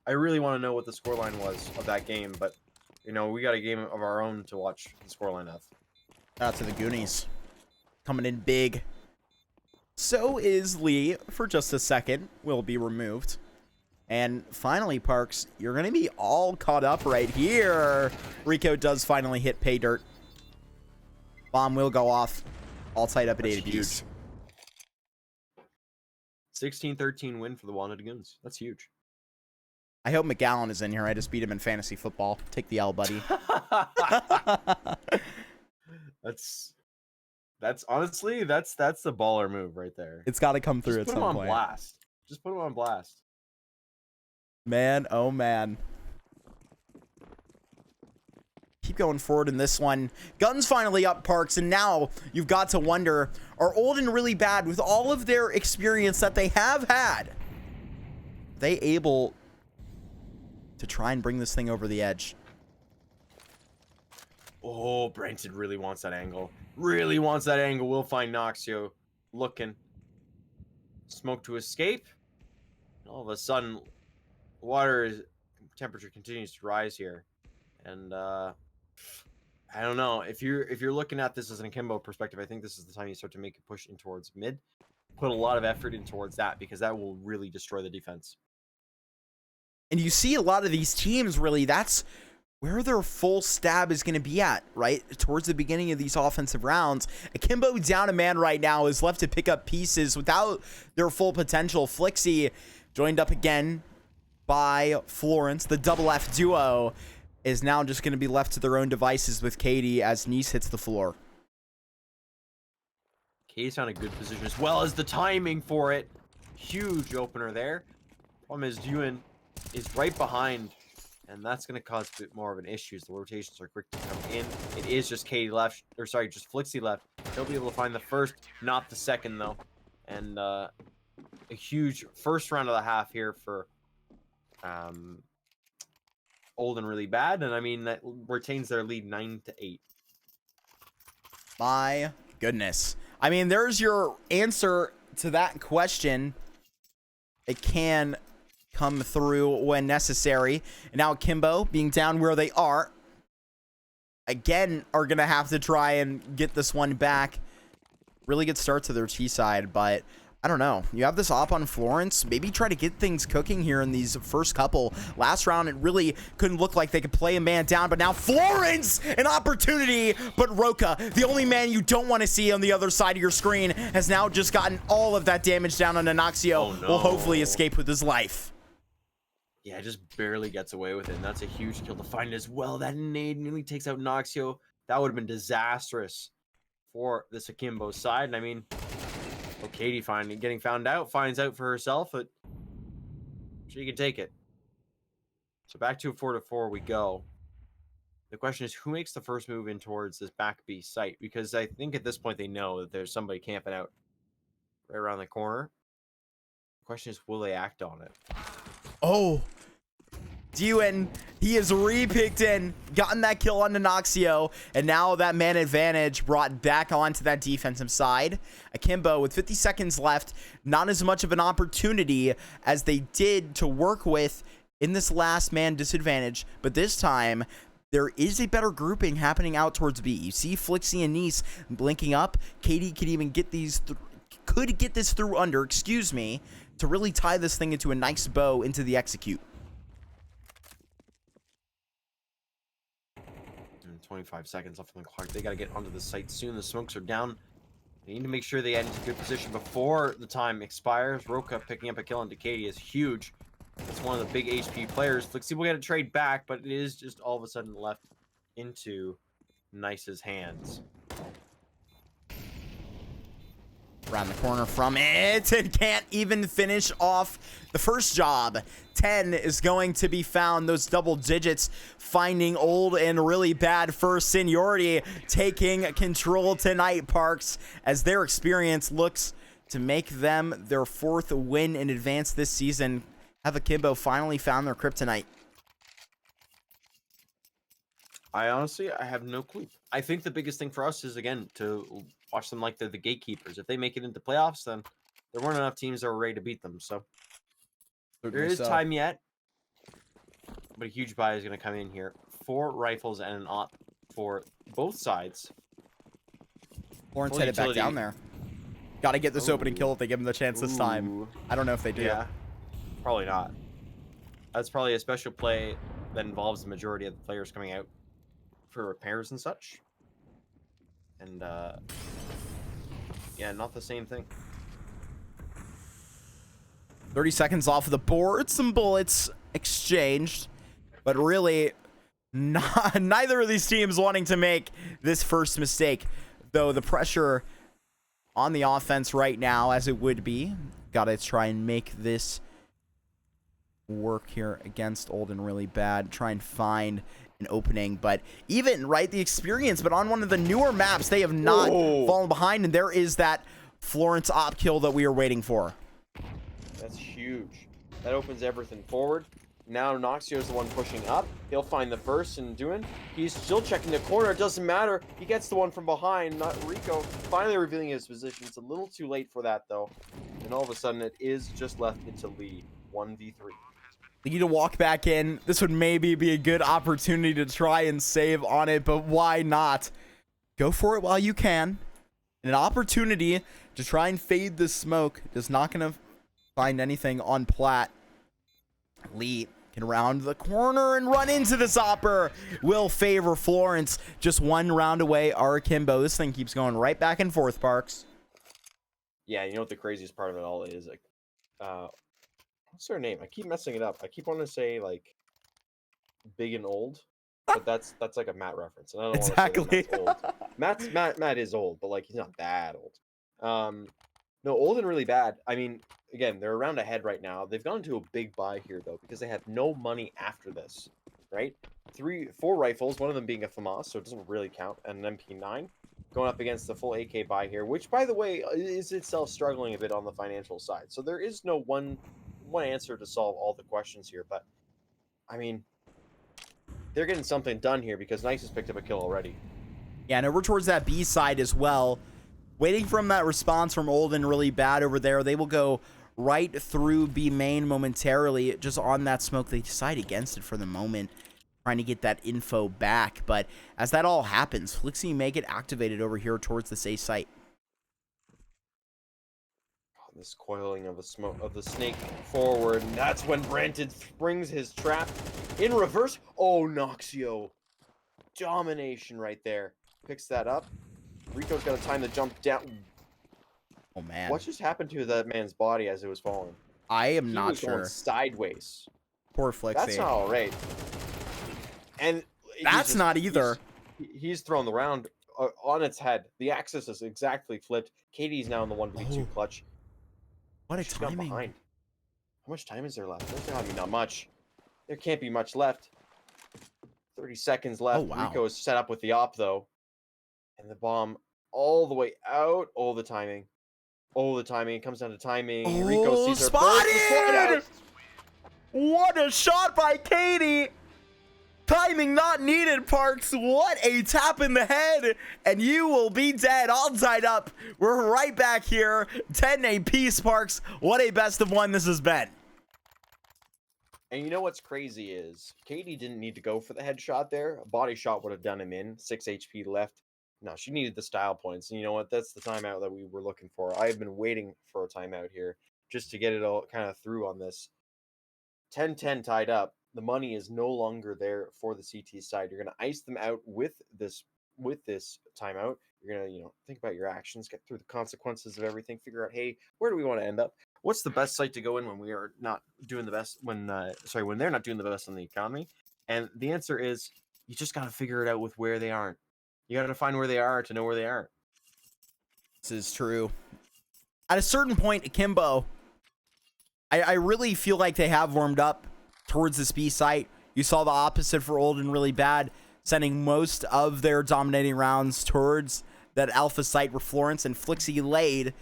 I really want to know what the scoreline was of that game, but, you know, we got a game of our own to watch the scoreline of. Shout out to the Goonies. Coming in big. So is Lee for just a second. Will be removed. And finally, Parks, you're going to be all caught up right here. Rico does finally hit pay dirt. Bomb will go off. All tied up at 8 apiece. 16-13 win for the Wanted Goons. That's huge. I hope McGowan is in here. I just beat him in fantasy football. Take the L, buddy. That's honestly, that's the baller move right there. It's got to come through at some point. Just put him on blast. Just put him on blast. Man, oh man. Keep going forward in this one. Guns finally up, Parks, and now you've got to wonder, are OldAndReallyBAD, with all of their experience that they have had, are they able to try and bring this thing over the edge? Oh, Brenton really wants that angle. Really wants that angle. We'll find Noxio looking. Smoke to escape. All of a sudden, temperature continues to rise here. And I don't know. If you're looking at this as an Akimbo perspective, I think this is the time you start to make a push in towards mid. Put a lot of effort in towards that, because that will really destroy the defense. And you see a lot of these teams, really, that's where their full stab is going to be at, right? Towards the beginning of these offensive rounds. Akimbo down a man right now, is left to pick up pieces without their full potential. Flixie joined up again by Florence. The double F duo is now just going to be left to their own devices with Katie as Nice hits the floor. Katie's found a good position as well as the timing for it. Huge opener there. Problem is, Ewan is right behind, and that's going to cause a bit more of an issue as the rotations are quick to come in. It is just Katie left, or sorry, just Flixie left. He'll be able to find the first, not the second, though. And a huge first round of the half here for OldAndReallyBAD, and I mean that retains their lead 9-8. My goodness. I mean, there's your answer to that question. It can come through when necessary. And now Akimbo, being down where they are, again, are going to have to try and get this one back. Really good start to their T side, but I don't know. You have this op on Florence. Maybe try to get things cooking here in these first couple. Last round, it really couldn't look like they could play a man down, but now Florence, an opportunity. But Roka, the only man you don't want to see on the other side of your screen, has now just gotten all of that damage down on Noxio. Oh, no. Will hopefully escape with his life. Yeah, just barely gets away with it, and that's a huge kill to find as well. That nade nearly takes out Noxio. That would have been disastrous for this Akimbo side. And I mean, well, Katie finally getting found out, finds out for herself, but she can take it. So back to a 4-4 we go. The question is, who makes the first move in towards this back B site? Because I think at this point they know that there's somebody camping out right around the corner. The question is, will they act on it? Oh, Dewan, he is re-picked in, gotten that kill on Noxio, and now that man advantage brought back onto that defensive side. Akimbo, with 50 seconds left, not as much of an opportunity as they did to work with in this last man disadvantage, but this time there is a better grouping happening out towards B. You see Flixie and Nice blinking up. Katie could even get these could get this through under, excuse me, to really tie this thing into a nice bow into the execute. 25 seconds left on the clock. They got to get onto the site soon. The smokes are down. They need to make sure they get into good position before the time expires. Roka picking up a kill into Katie is huge. It's one of the big HP players. Flixie will get a trade back, but it is just all of a sudden left into Nice's hands. Around the corner from it and can't even finish off the first job. 10 is going to be found. Those double digits finding old and really bad for seniority, taking control tonight, Parks, as their experience looks to make them their 4th win in advance this season. Have Akimbo finally found their kryptonite? I have no clue. I think the biggest thing for us is, again, to watch them like they're the gatekeepers. If they make it into playoffs, then there weren't enough teams that were ready to beat them. So there is time yet, but a huge buy is going to come in here. 4 rifles and an op for both sides. Lawrence headed back down there. Got to get this opening kill if they give him the chance this time. I don't know if they do. Yeah, probably not. That's probably a special play that involves the majority of the players coming out for repairs and such. And yeah, not the same thing. 30 seconds off of the board. Some bullets exchanged, but really neither of these teams wanting to make this first mistake, though the pressure on the offense right now, as it would be, gotta try and make this work here against OldANDReallyBAD. Try and find an opening, but even the experience, but on one of the newer maps, they have not fallen behind, and there is that Florence op kill that we are waiting for. That's huge. That opens everything forward. Now Noxio's the one pushing up. He'll find the first and doing. He's still checking the corner. It doesn't matter. He gets the one from behind. Not Rico. Finally revealing his position. It's a little too late for that though. And all of a sudden it is just left into lead. 1v3. They need to walk back in. This would maybe be a good opportunity to try and save on it, but why not? Go for it while you can. An opportunity to try and fade the smoke. Just not going to find anything on plat. Lee can round the corner and run into this hopper. Will favor Florence. Just one round away are Akimbo. This thing keeps going right back and forth, Parks. Yeah, you know what the craziest part of it all is? Like, what's her name? I keep messing it up. I keep wanting to say like big and old, but that's like a Matt reference. And I don't Exactly. want to say Matt is old, but like he's not that old. No, OldANDReallyBAD. I mean, again, they're around ahead right now. They've gone into a big buy here though, because they have no money after this, right? 4 rifles, one of them being a FAMAS, so it doesn't really count, and an MP9 going up against the full AK buy here, which by the way is itself struggling a bit on the financial side. So there is no one answer to solve all the questions here, but I mean, they're getting something done here because Nice has picked up a kill already. Yeah, and over towards that B side as well. Waiting from that response from OldANDReallyBAD over there. They will go right through B main momentarily, just on that smoke. They decide against it for the moment, trying to get that info back. But as that all happens, Flixie may get activated over here towards this A site. This coiling of the snake forward, and that's when Branton springs his trap in reverse. Oh, Noxio. Domination right there. Picks that up. Rico's got to time the jump down. Oh, man. What just happened to that man's body as it was falling? I am He not was going sure. sideways. Poor Flixie. That's not all right. And that's not either. He's thrown the round on its head. The axis is exactly flipped. Katie's now in the 1v2 clutch. What a She's got timing. behind. How much time is there left? There's gotta be not much. There can't be much left. 30 seconds left. Oh, wow. Rico is set up with the op though. And the bomb all the way out. Oh, the timing. Oh, the timing. It comes down to timing. Rico sees her spotted! What a shot by Katie! Timing not needed, Parks. What a tap in the head, and you will be dead. All tied up. We're right back here. 10 apiece, Parks. What a best of one this has been. And you know what's crazy is Katie didn't need to go for the headshot there. A body shot would have done him in. 6 HP left. No, she needed the style points. And you know what? That's the timeout that we were looking for. I have been waiting for a timeout here just to get it all kind of through on this. 10-10 tied up. The money is no longer there for the CT side. You're going to ice them out with this timeout. You're going to, think about your actions, get through the consequences of everything, figure out, hey, where do we want to end up? what's the best site to go in when we are not doing the best, when they're not doing the best on the economy? And the answer is, you just got to figure it out with where they aren't. You got to find where they are to know where they aren't. This is true. At a certain point, Akimbo, I really feel like they have warmed up towards this B site. You saw the opposite for OldAndReallyBAD, sending most of their dominating rounds towards that alpha site where Florence and Flixie laid.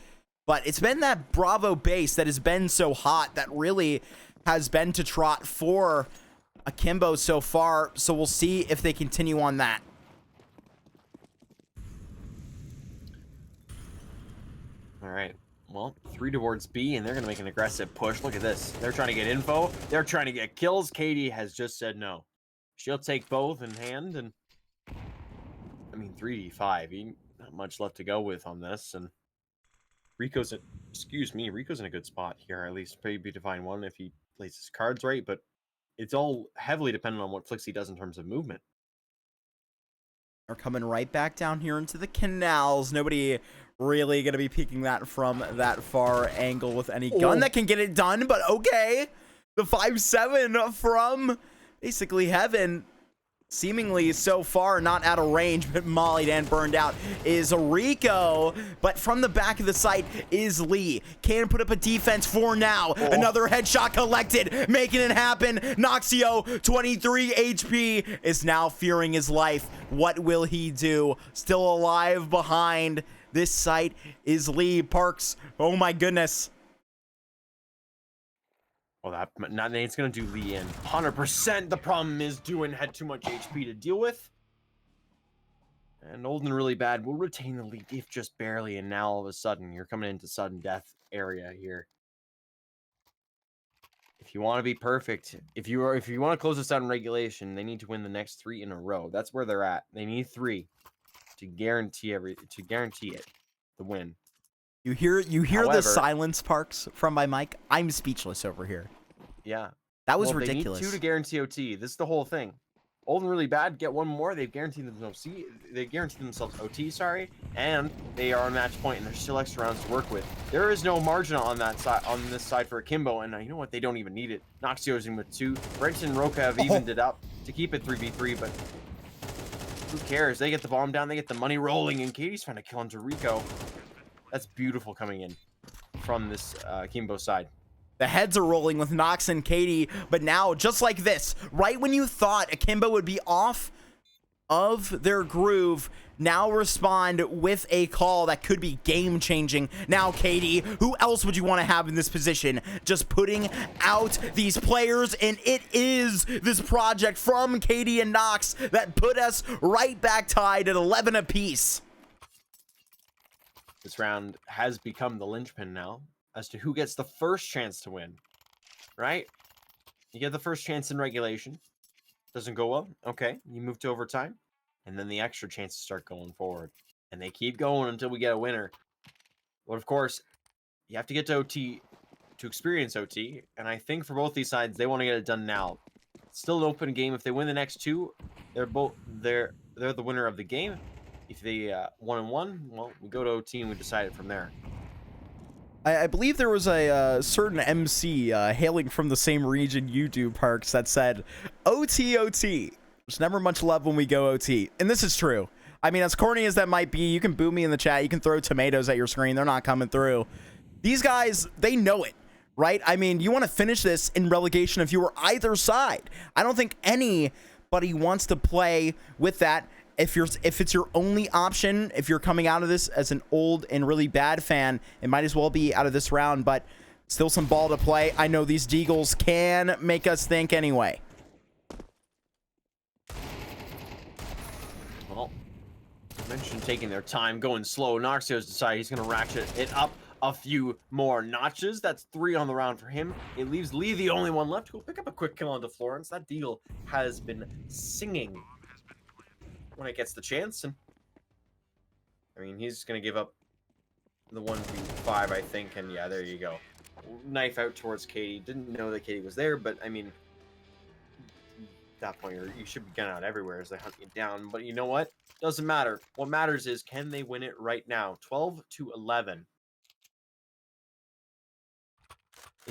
But it's been that Bravo base that has been so hot that really has been to trot for Akimbo so far. So we'll see if they continue on that. All right. Well, 3 towards B, and they're going to make an aggressive push. Look at this. They're trying to get info. They're trying to get kills. Katie has just said no. She'll take both in hand, and I mean, 3v5. Not much left to go with on this, and Rico's in a good spot here, at least maybe Divine 1 if he plays his cards right, but it's all heavily dependent on what Flixie does in terms of movement. Are coming right back down here into the canals. Nobody really going to be peeking that from that far angle with any gun that can get it done, but okay. The 5-7 from basically heaven, seemingly so far not out of range, but mollied and burned out is Rico. But from the back of the site is Lee. Can put up a defense for now. Another headshot collected, making it happen. Noxio, 23 HP, is now fearing his life. What will he do? Still alive behind this site is Lee Parks. Oh my goodness. Well, that it's going to do Lee in 100%. The problem is Duin had too much HP to deal with. And OldAndReallyBAD will retain the lead, if just barely. And now all of a sudden, you're coming into sudden death area here. If you want to be perfect, if you want to close this out in regulation, they need to win the next 3 in a row. That's where they're at. They need 3 to guarantee it, the win. You hear However, the silence, Parks, from my mic. I'm speechless over here. Yeah. That was ridiculous. They need 2 to guarantee OT. This is the whole thing. OldAndReallyBAD get 1 more. They've guaranteed themselves OT, and they are on match point, and there's still extra rounds to work with. There is no margin on that side, on this side for Akimbo, and you know what? They don't even need it. Noxio's in with 2. Brenton and Roka have evened it up to keep it 3v3, but who cares? They get the bomb down, they get the money rolling, and Katie's trying to kill into Rico. That's beautiful coming in from this Akimbo side. The heads are rolling with Nox and Katie, but now, just like this, right when you thought Akimbo would be off of their groove, now respond with a call that could be game-changing. Now, Katie, who else would you want to have in this position? Just putting out these players, and it is this project from Katie and Nox that put us right back tied at 11 apiece. This round has become the linchpin now as to who gets the first chance to win, right? You get the first chance in regulation. Doesn't go well. Okay, you move to overtime. And then the extra chances start going forward. And they keep going until we get a winner. But of course, you have to get to OT to experience OT. And I think for both these sides, they want to get it done now. It's still an open game. If they win the next 2, they're the winner of the game. If they 1-1, well, we go to OT and we decide it from there. I believe there was a certain MC hailing from the same region you do, Parks, that said, OT, OT. There's never much love when we go OT. And this is true. I mean, as corny as that might be, you can boo me in the chat. You can throw tomatoes at your screen. They're not coming through. These guys, they know it, right? I mean, you want to finish this in relegation if you were either side. I don't think anybody wants to play with that. If it's your only option, if you're coming out of this as an OldAndReallyBAD fan, it might as well be out of this round, but still some ball to play. I know these Deagles can make us think anyway. Well, I mentioned taking their time, going slow. Noxio's decided he's going to ratchet it up a few more notches. That's 3 on the round for him. It leaves Lee the only one left. Go pick up a quick kill onto Florence. That Deagle has been singing when it gets the chance, and I mean, he's gonna give up the 1v5, I think, and yeah, there you go. Knife out towards Katie. Didn't know that Katie was there, but I mean, at that point, you should be gunning out everywhere as they hunt you down. But you know what? Doesn't matter. What matters is, can they win it right now? 12-11.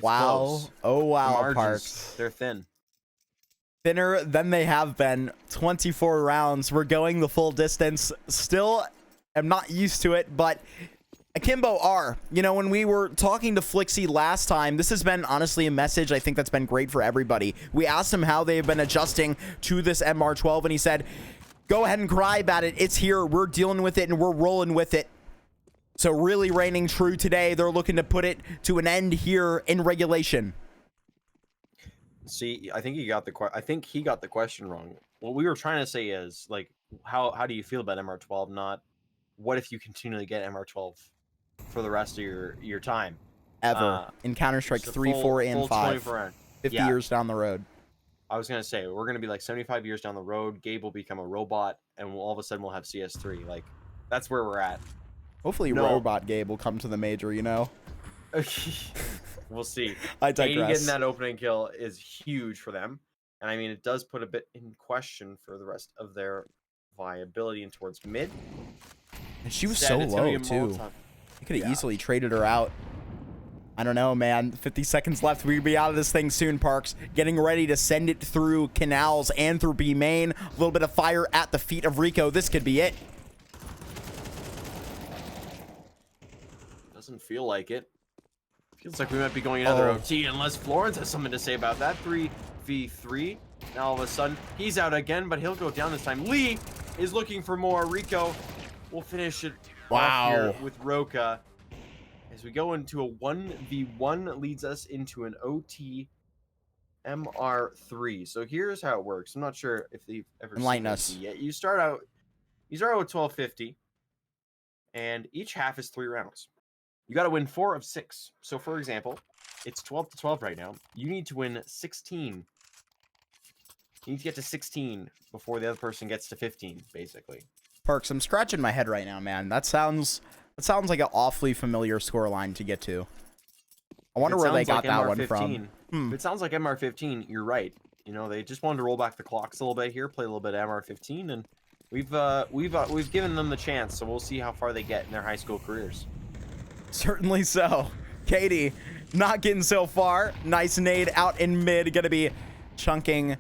Wow. close. Oh, The wow, margins, Parks. they're thin. Thinner than they have been. 24 rounds. We're going the full distance. Still am not used to it, but Akimbo are. You know, when we were talking to Flixie last time, this has been honestly a message I think that's been great for everybody. We asked him how they've been adjusting to this MR12, and he said, go ahead and cry about it. It's here. We're dealing with it, and we're rolling with it. So really reigning true today. They're looking to put it to an end here in regulation. See, I think he got the question wrong. What we were trying to say is, like, how do you feel about MR12? Not what if you continually get MR12 for the rest of your time Ever. In Counter-Strike 3, 4, and 5. 50 years down the road. I was going to say, we're going to be like 75 years down the road. Gabe will become a robot, and all of a sudden we'll have CS3. Like, that's where we're at. Hopefully Robot Gabe will come to the major, you know? We'll see. I digress. Getting that opening kill is huge for them. And I mean, it does put a bit in question for the rest of their viability and towards mid. And she was so low, too. You could have easily traded her out. I don't know, man. 50 seconds left. We'll be out of this thing soon, Parks. Getting ready to send it through canals and through B main. A little bit of fire at the feet of Rico. This could be it. Doesn't feel like it. Feels like we might be going another OT unless Florence has something to say about that. 3v3. Now all of a sudden, he's out again, but he'll go down this time. Lee is looking for more. Rico will finish it off here with Roka. As we go into a 1v1, leads us into an OT MR3. So here's how it works. I'm not sure if they've ever enlighten seen us it yet. You start out with 1250, and each half is 3 rounds. You got to win 4 of 6. So, for example, it's 12-12 right now. You need to win 16. You need to get to 16 before the other person gets to 15, basically. Parks, I'm scratching my head right now, man. That sounds like an awfully familiar scoreline to get to. I wonder where they got that one from. If it sounds like MR15, you're right. You know, they just wanted to roll back the clocks a little bit here, play a little bit of MR15, and we've given them the chance. So we'll see how far they get in their high school careers. Certainly so. Katie, not getting so far. Nice nade out in mid. Gonna be chunking.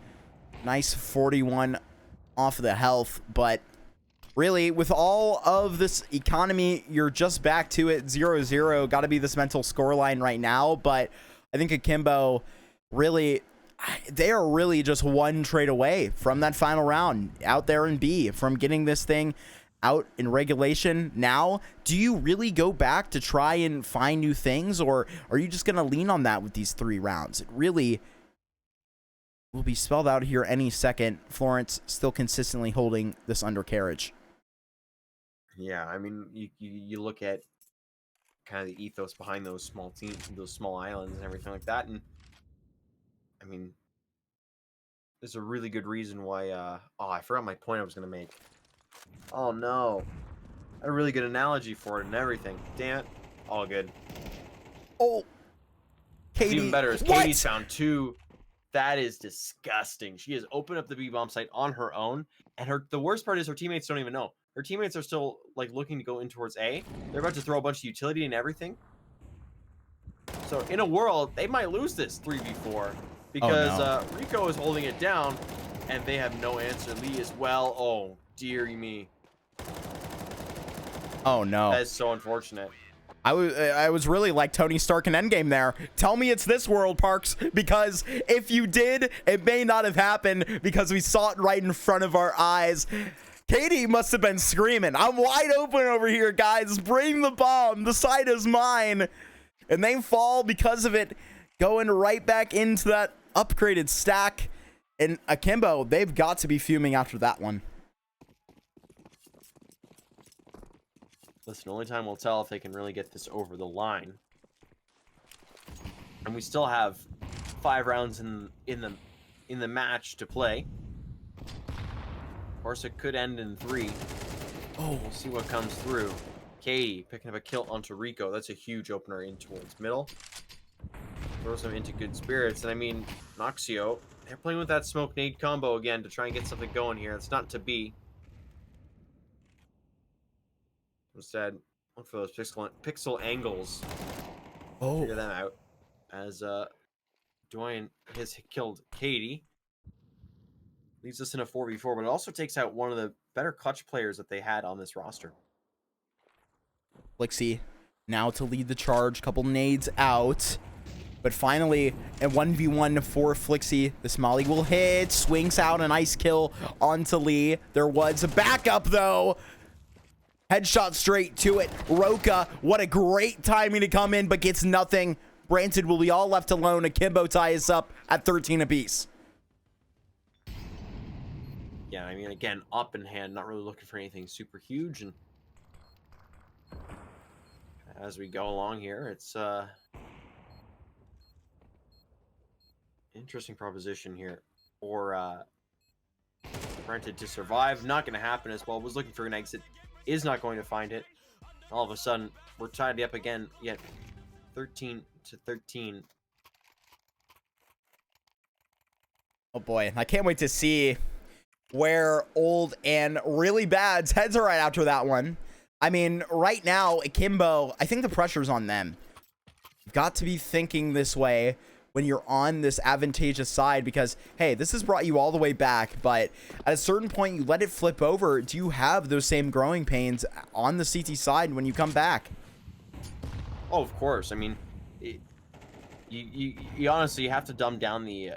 Nice 41 off of the health. But really, with all of this economy, you're just back to it. 0-0. Gotta be this mental scoreline right now. But I think Akimbo really... they are really just one trade away from that final round out there in B, from getting this thing out in regulation. Now, do you really go back to try and find new things, or are you just going to lean on that with these 3 rounds? It really will be spelled out here any second. Florence still consistently holding this undercarriage. Yeah, I mean, you look at kind of the ethos behind those small teams, those small islands and everything like that, and I mean, there's a really good reason why, I forgot my point I was going to make. Oh, no. I had a really good analogy for it and everything. Damn it. All good. Oh, Katie. What's even better is Katie's found 2. That is disgusting. She has opened up the B-bomb site on her own, and the worst part is her teammates don't even know. Her teammates are still, like, looking to go in towards A. They're about to throw a bunch of utility and everything. So, in a world, they might lose this 3v4. Because Rico is holding it down, and they have no answer. Lee as well. Oh, dearie me. Oh, no. That is so unfortunate. I was really like Tony Stark in Endgame there. Tell me it's this world, Parks, because if you did, it may not have happened because we saw it right in front of our eyes. Katie must have been screaming, I'm wide open over here, guys. Bring the bomb. The site is mine. And they fall because of it, going right back into that upgraded stack. And Akimbo, they've got to be fuming after that one. Listen, only time will tell if they can really get this over the line. And we still have 5 rounds in the match to play. Of course, it could end in 3. Oh, we'll see what comes through. Katie picking up a kill onto Rico. That's a huge opener in towards middle. Throws them into good spirits. And I mean, Noxio, they're playing with that smoke nade combo again to try and get something going here. It's not to be. Instead, look for those pixel angles. Oh. Figure them out. as Dwayne has killed Katie. Leaves us in a 4v4, but it also takes out one of the better clutch players that they had on this roster. Flixie now to lead the charge. Couple nades out. But finally, a 1v1 for Flixie. This molly will hit. Swings out a nice kill onto Lee. There was a backup, though. Headshot straight to it. Roka, what a great timing to come in, but gets nothing. Granted, will be all left alone. Akimbo ties up at 13 apiece. Yeah, I mean, again, up in hand, not really looking for anything super huge. And as we go along here, it's interesting proposition here for Rented to survive. Not going to happen as well. Was looking for an exit. Is not going to find it. All of a sudden, we're tied up again. Yet 13 to 13. Oh boy, I can't wait to see where Old and Really Bad's heads are right after that one. I mean, right now, Akimbo, I think the pressure's on them. You've got to be thinking this way when you're on this advantageous side because, hey, this has brought you all the way back, but at a certain point, you let it flip over. Do you have those same growing pains on the CT side when you come back? Oh, of course. I mean, you honestly have to dumb down the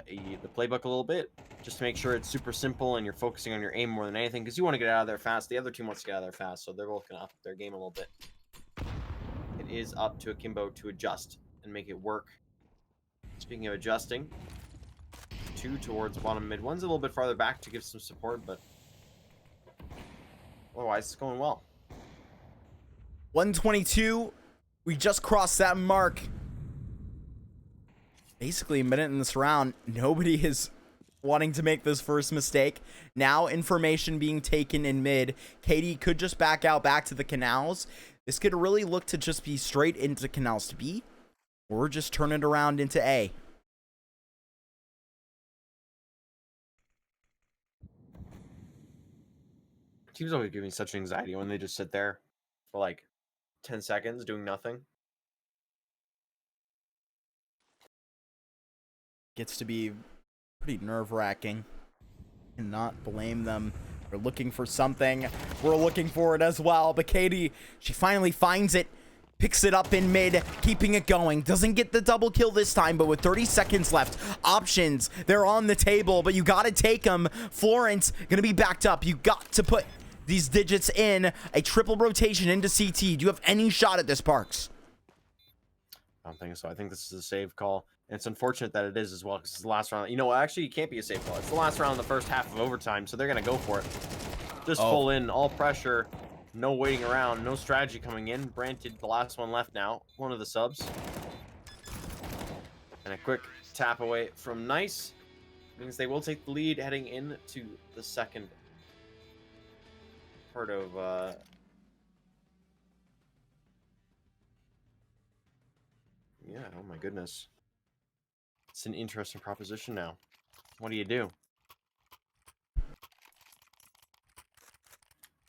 playbook a little bit just to make sure it's super simple and you're focusing on your aim more than anything because you want to get out of there fast. The other team wants to get out of there fast, so they're both going to up their game a little bit. It is up to Akimbo to adjust and make it work. Speaking of adjusting, 2 towards bottom mid. One's a little bit farther back to give some support, but otherwise it's going well. 122. We just crossed that mark. Basically a minute in this round. Nobody is wanting to make this first mistake. Now information being taken in mid. Katie could just back out back to the canals. This could really look to just be straight into canals to B. Or just turn it around into A. Teams always give me such anxiety when they just sit there for like 10 seconds doing nothing. Gets to be pretty nerve-wracking. Cannot blame them. We're looking for something. We're looking for it as well. But Katie, she finally finds it. Picks it up in mid, keeping it going. Doesn't get the double kill this time, but with 30 seconds left, options, they're on the table, but you got to take them. Florence going to be backed up. You got to put these digits in. A triple rotation into CT. Do you have any shot at this, Parks? I don't think so. I think this is a save call. And it's unfortunate that it is as well because it's the last round. You know what? Actually, it can't be a save call. It's the last round of the first half of overtime, so they're going to go for it. Just full in, all pressure. No waiting around, no strategy coming in. Granted, the last one left now. One of the subs. And a quick tap away from Nice. Means they will take the lead heading into the second part of... Yeah, oh my goodness. It's an interesting proposition now. What do you do?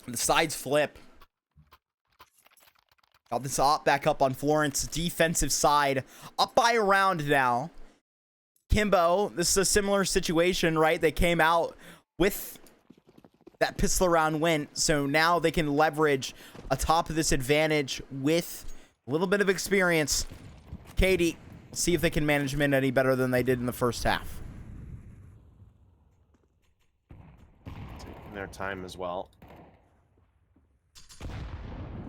The sides flip. Got this op back up on Florence. Defensive side. Up by a round now. Kimbo, this is a similar situation, right? They came out with that pistol round win. So now they can leverage atop of this advantage with a little bit of experience. Katie, see if they can manage mid any better than they did in the first half. Taking their time as well.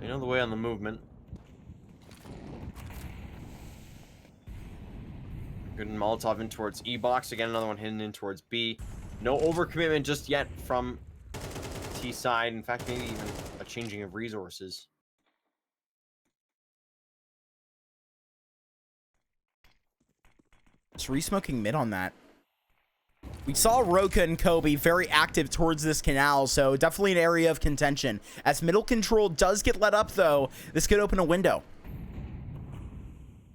You know the way on the movement. Good Molotov in towards E box. Again, another one hidden in towards B. No overcommitment just yet from T side. In fact, maybe even a changing of resources. Just re-smoking mid on that. We saw Roka and Kobe very active towards this canal, so definitely an area of contention. As middle control does get let up, though, this could open a window.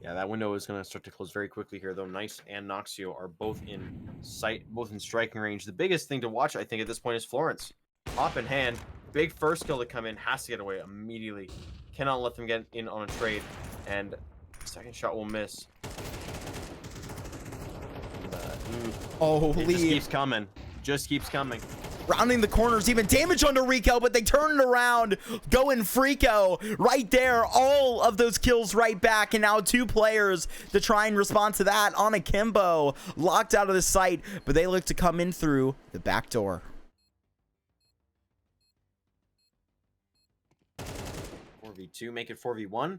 Yeah, that window is going to start to close very quickly here, though. Nice and Noxio are both in sight, both in striking range. The biggest thing to watch, I think, at this point is Florence. Pop in hand. Big first kill to come in. Has to get away immediately. Cannot let them get in on a trade. And second shot will miss. Holy. It just keeps coming. Just keeps coming. Rounding the corners, even damage onto Rico, but they turn it around. Going Freako right there. All of those kills right back. And now 2 players to try and respond to that on Akimbo. Locked out of the site, but they look to come in through the back door. 4v2, make it 4v1.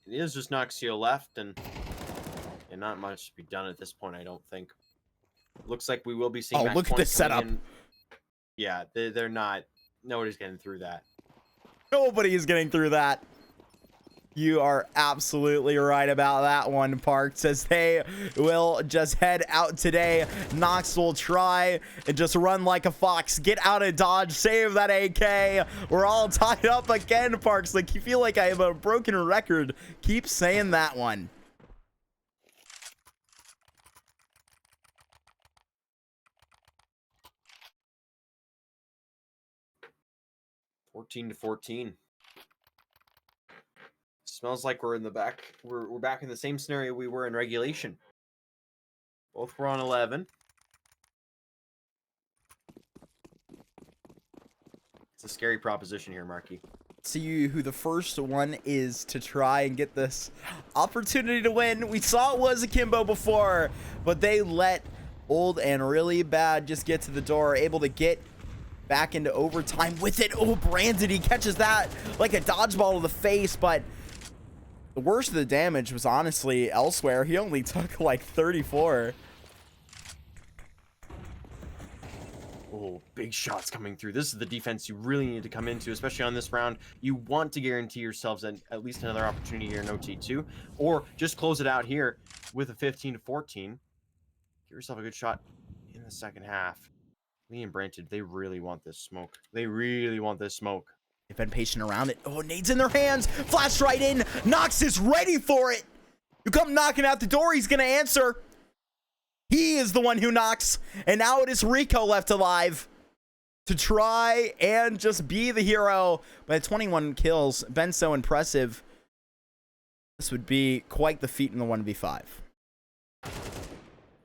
It is just Noxio left, and not much to be done at this point, I don't think. Looks like we will be seeing. Oh, look at this setup. Yeah, they're not. Nobody's getting through that. Nobody is getting through that. You are absolutely right about that one, Parks, as they will just head out today. Nox will try and just run like a fox, get out of dodge, save that AK. We're all tied up again, Parks. Like, you feel like I have a broken record. Keep saying that one. (14-14). Smells like we're in the back. We're back in the same scenario we were in regulation. Both were on 11. It's a scary proposition here, Marky. See who the first one is to try and get this opportunity to win. We saw it was Akimbo before, but they let OldANDReallyBAD just get to the door, able to get back into overtime with it. Oh, Brandon, he catches that like a dodgeball to the face, but the worst of the damage was honestly elsewhere. He only took like 34. Oh, big shots coming through. This is the defense you really need to come into, especially on this round. You want to guarantee yourselves at least another opportunity here in OT2, or just close it out here with a 15-14. Give yourself a good shot in the second half. Lee and Branted, they really want this smoke. They really want this smoke. They've been patient around it. Oh, nades in their hands. Flash right in. Nox is ready for it. You come knocking out the door, he's going to answer. He is the one who knocks. And now it is Rico left alive to try and just be the hero. But at 21 kills, been so impressive. This would be quite the feat in the 1v5.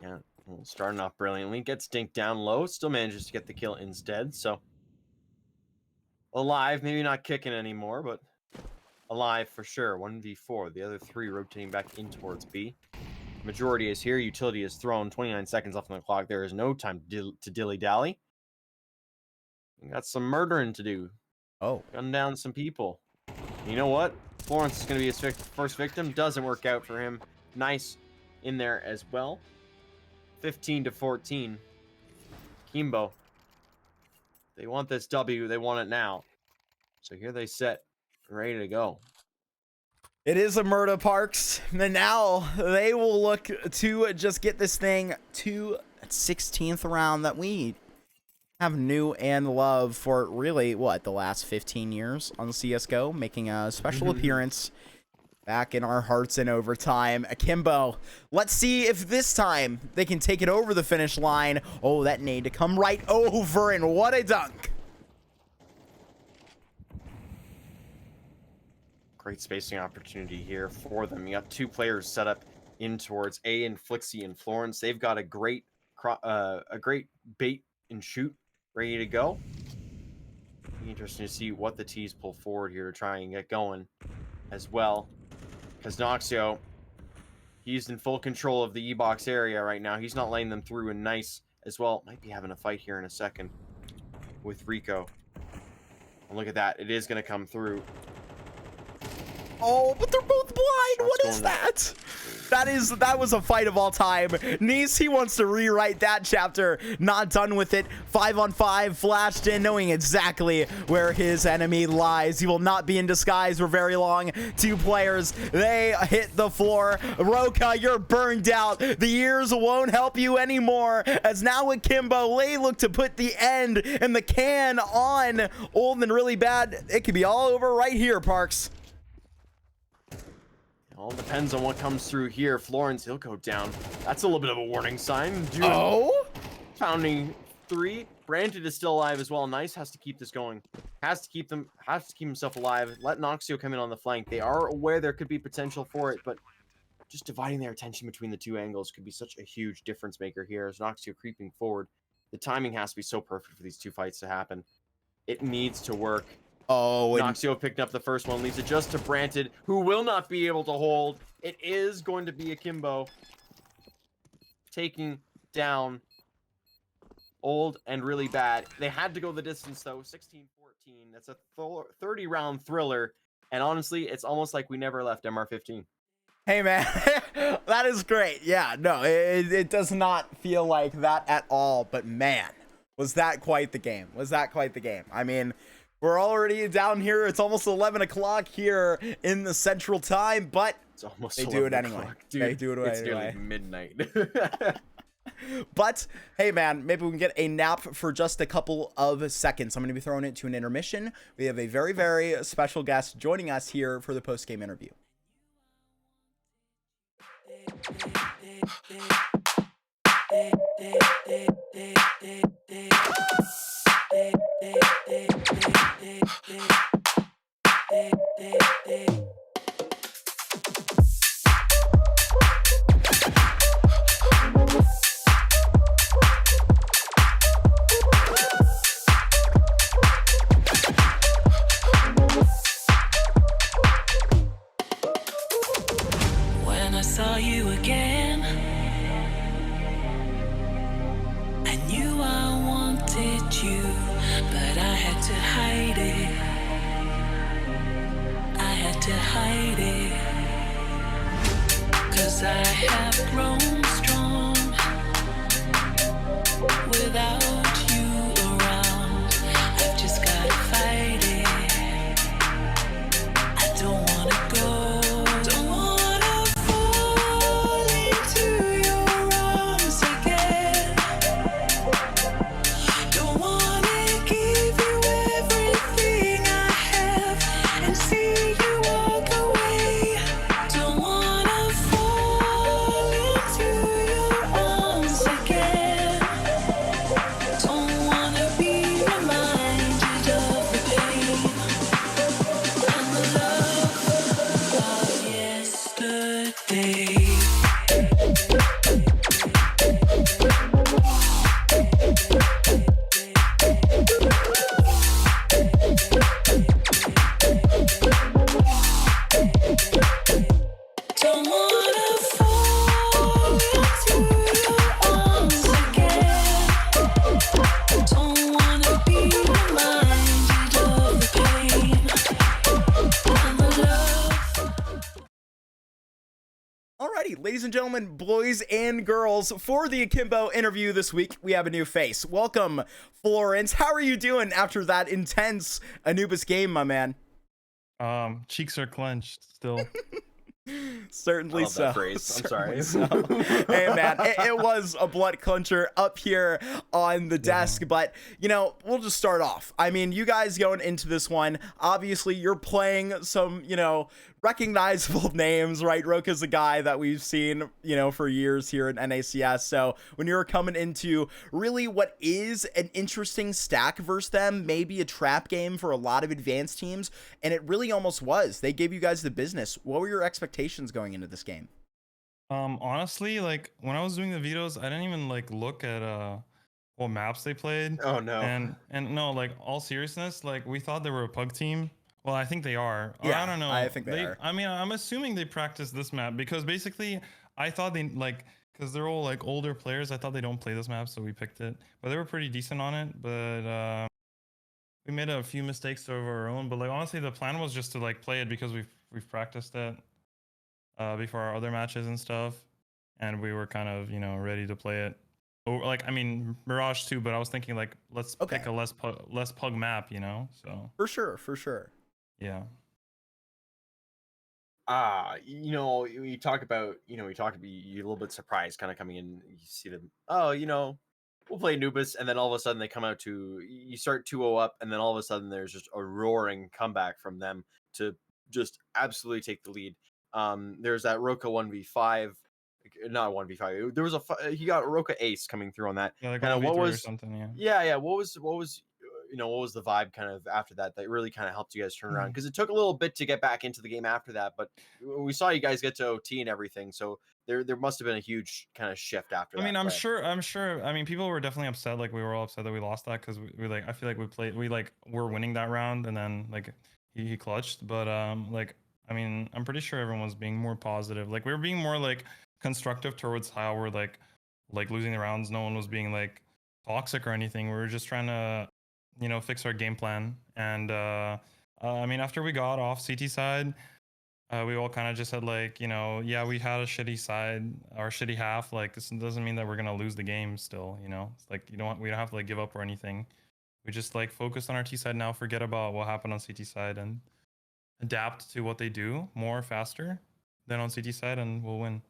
Yeah, well, starting off brilliantly. Gets dinked down low. Still manages to get the kill instead. So alive, maybe not kicking anymore, but alive for sure. 1v4. The other 3 rotating back in towards B. Majority is here. Utility is thrown. 29 seconds left on the clock. There is no time to dilly-dally. We got some murdering to do. Oh. Gun down some people. You know what? Florence is going to be his first victim. Doesn't work out for him. Nice in there as well. 15-14. Akimbo. They want this W. They want it now. So here they sit. Ready to go. It is a murder, Parks. And now they will look to just get this thing to 16th round that we have knew and love for really, what, the last 15 years on CSGO, making a special appearance back in our hearts in overtime. Akimbo, let's see if this time they can take it over the finish line. Oh, that nade to come right over, and what a dunk. Great spacing opportunity here for them. You got 2 players set up in towards A and Flixie and Florence. They've got a great bait and shoot ready to go. Be interesting to see what the T's pull forward here to try and get going as well. Because Noxio, he's in full control of the E-box area right now. He's not letting them through, and nice as well. Might be having a fight here in a second with Rico. And look at that. It is going to come through. Oh, but they're both blind. What is that? That was a fight of all time. Nice, he wants to rewrite that chapter. Not done with it. 5-on-5, flashed in, knowing exactly where his enemy lies. He will not be in disguise for very long. 2 players, they hit the floor. Roka, you're burned out. The years won't help you anymore. As now Akimbo, they look to put the end and the can on OldANDReallyBAD. It could be all over right here, Parks. All depends on what comes through here. Florence, he'll go down. That's a little bit of a warning sign. Oh? Founding 3. Branded is still alive as well. Nice, has to keep this going. Has to keep himself alive. Let Noxio come in on the flank. They are aware there could be potential for it, but just dividing their attention between the two angles could be such a huge difference maker here. As Noxio creeping forward, the timing has to be so perfect for these two fights to happen. It needs to work. Oh, and Noxio picking up the first one, leaves it just to Branted, who will not be able to hold. It is going to be Akimbo taking down Old and Really Bad. They had to go the distance, though. 16-14. That's a 30-round thriller. And honestly, it's almost like we never left MR15. hey, man, that is great. Yeah, no, it does not feel like that at all. But, man, was that quite the game? Was that quite the game? I mean, we're already down here. It's almost 11 o'clock here in the Central Time, but It's almost they do it 11 anyway. o'clock, dude. They do it It's anyway. nearly midnight. But hey, man, maybe we can get a nap for just a couple of seconds. I'm going to be throwing it to an intermission. We have a very, very special guest joining us here for the post-game interview. When I saw you again, I knew I wanted you, but I had to hide it. I had to hide it, 'cause I have grown strong without you around. I've just gotta fight it. I don't wanna go. Don't wanna fall into your arms again. Don't wanna give you everything I have and see you walk away. Don't wanna fall into your arms again. Don't wanna be reminded of the pain and the love of yesterday. Don't wanna fall into your arms again. Don't wanna be reminded of the pain and the love. Alrighty, ladies and gentlemen, boys and girls, for the Akimbo interview this week, we have a new face. Welcome, Florence. How are you doing after that intense Anubis game, my man? Cheeks are clenched still. Certainly I love so. that phrase. I'm sorry. Certainly so. Hey, man, it was a blood clincher up here on the desk, but, you know, we'll just start off. I mean, you guys going into this one, obviously you're playing some, you know, recognizable names, right? Roka's a guy that we've seen, you know, for years here at NACS. So when you're coming into really what is an interesting stack versus them, maybe a trap game for a lot of advanced teams, and it really almost was. They gave you guys the business. What were your expectations going into this game? Honestly, like when I was doing the videos, I didn't even like look at what maps they played. Oh, no. And no, like all seriousness, like we thought they were a pug team. Well, I think they are. Or Yeah, I don't know. I think they are. I mean, I'm assuming they practiced this map because basically I thought they like, because they're all like older players. I thought they don't play this map, so we picked it. But they were pretty decent on it. But we made a few mistakes of our own. But like honestly, the plan was just to like play it because we've practiced it before our other matches and stuff, and we were kind of, you know, ready to play it. Or like, I mean, Mirage too, but I was thinking like let's pick a less pug map, you know. So For sure. yeah. You know, you talk about, you're a little bit surprised kind of coming in. You see them, oh, you know, we'll play Anubis, and then all of a sudden they come out to, you start 2-0 up, and then all of a sudden there's just a roaring comeback from them to just absolutely take the lead. There's that Roka 1v5, not 1v5. There was he got Roka ace coming through on that. Yeah, like Kinda, 1v3 what or was something, yeah. yeah, what was what was the vibe kind of after that really kind of helped you guys turn around? Mhm. Because it took a little bit to get back into the game after that, but we saw you guys get to OT and everything, so there must have been a huge kind of shift after I that mean, I'm play. sure. I mean, people were definitely upset. Like, we were all upset that we lost that because we like. I feel like we like were winning that round, and then like he clutched. But like, I mean, I'm pretty sure everyone was being more positive. Like, we were being more like constructive towards how we're like losing the rounds. No one was being like toxic or anything. We were just trying to, fix our game plan. And I mean, after we got off CT side. We all kind of just said like, yeah, we had a shitty side, our shitty half. Like, this doesn't mean that we're gonna lose the game still. It's like we don't have to like give up or anything. We just like focus on our T side now, forget about what happened on CT side, and adapt to what they do more faster than on CT side, and we'll win.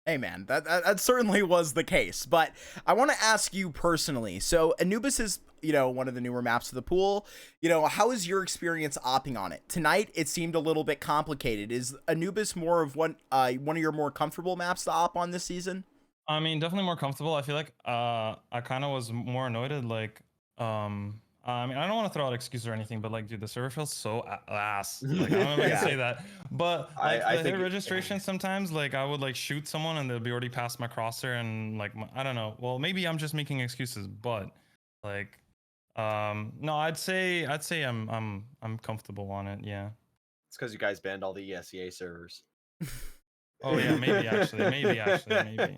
Hey man, that certainly was the case, but I want to ask you personally. So Anubis is, one of the newer maps of the pool. How is your experience opping on it? Tonight, it seemed a little bit complicated. Is Anubis more of one of your more comfortable maps to op on this season? I mean, definitely more comfortable. I feel like I kind of was more annoyed at like I mean, I don't want to throw out excuses or anything, but like, dude, the server feels so ass. Like, I don't know if I Yeah. can say that, but like I the hit think registration sometimes, like I would like shoot someone and they'll be already past my crosshair, and like I don't know. Well, maybe I'm just making excuses, but like, no, I'd say I'm comfortable on it. Yeah. It's because you guys banned all the ESEA servers. Oh yeah, maybe.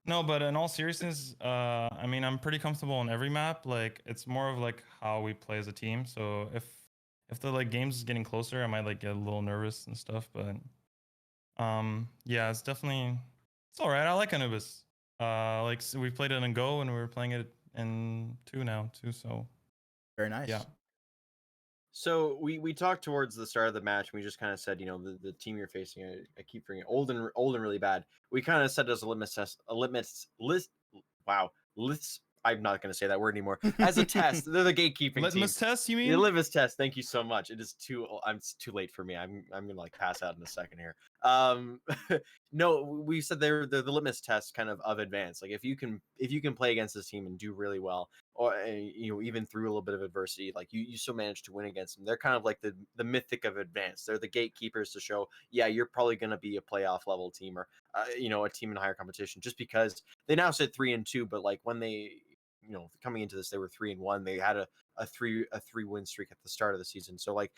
No, but in all seriousness, I mean, I'm pretty comfortable on every map. Like, it's more of like how we play as a team. So if the like games is getting closer, I might like get a little nervous and stuff. But yeah, it's all right. I like Anubis. Like we played it in Go and we were playing it in 2 now too. So Very nice. yeah. So we talked towards the start of the match. And we just kind of said, the team you're facing. I keep forgetting old and really bad. We kind of said as a litmus test, Wow, I'm not going to say that word anymore. As a test, they're the gatekeeping Litmus team. test, you mean? The litmus test. Thank you so much. It is it's too late for me. I'm gonna like pass out in a second here. No, we said they're the litmus test kind of advance. Like if you can play against this team and do really well, or even through a little bit of adversity, like you still manage to win against them. They're kind of like the mythic of advance. They're the gatekeepers to show, yeah, you're probably gonna be a playoff level team or a team in higher competition, just because they now sit 3-2, but like when they coming into this, they were 3-1. They had a three win streak at the start of the season. So like,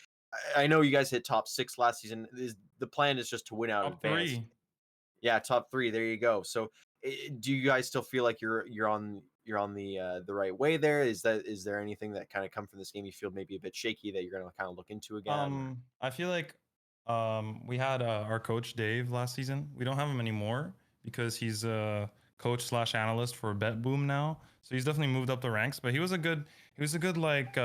I know you guys hit top 6 last season. The plan is just to win out Top advance. 3. Yeah, top 3. There you go. So do you guys still feel like you're on the right way there? Is there anything that kind of come from this game you feel maybe a bit shaky that you're gonna kind of look into again? I feel like we had our coach Dave last season. We don't have him anymore because he's coach / analyst for Bet Boom now. So he's definitely moved up the ranks, but he was a good like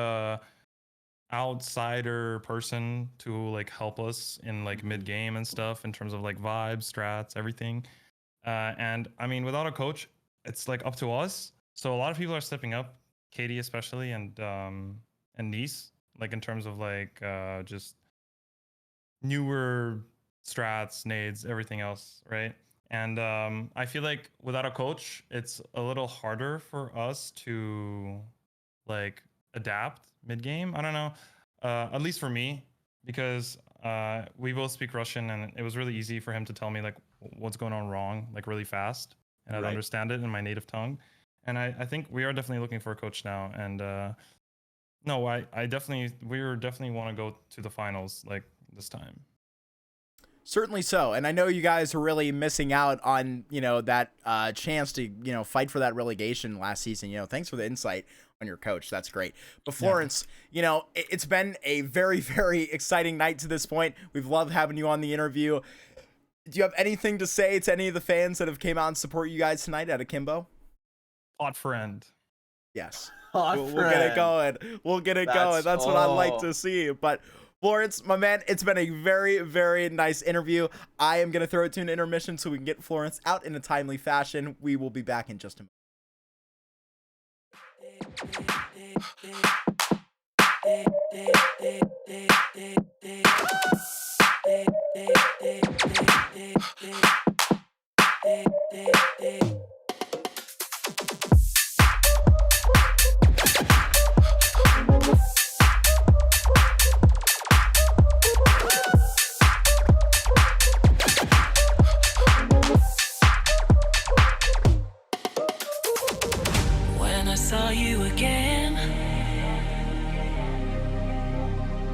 outsider person to like help us in like mid game and stuff in terms of like vibes, strats, everything. And I mean, without a coach, it's like up to us. So a lot of people are stepping up, Katie especially, and Nice, like in terms of like just newer strats, nades, everything else, right? And I feel like without a coach, it's a little harder for us to like adapt mid game. I don't know, at least for me, because we both speak Russian, and it was really easy for him to tell me like what's going on wrong, like really fast, and I'd understand it in my native tongue. And I think we are definitely looking for a coach now. And no, we definitely want to go to the finals like this time. Certainly so. And I know you guys are really missing out on, that chance to, fight for that relegation last season. Thanks for the insight on your coach. That's great. But Florence, it's been a very, very exciting night to this point. We've loved having you on the interview. Do you have anything to say to any of the fans that have came out and support you guys tonight at Akimbo? Hot friend. Yes. Hot We'll get it going. We'll get it going. That's what I like to see. But Florence, my man, it's been a very, very nice interview. I am going to throw it to an intermission so we can get Florence out in a timely fashion. We will be back in just a moment. I saw you again.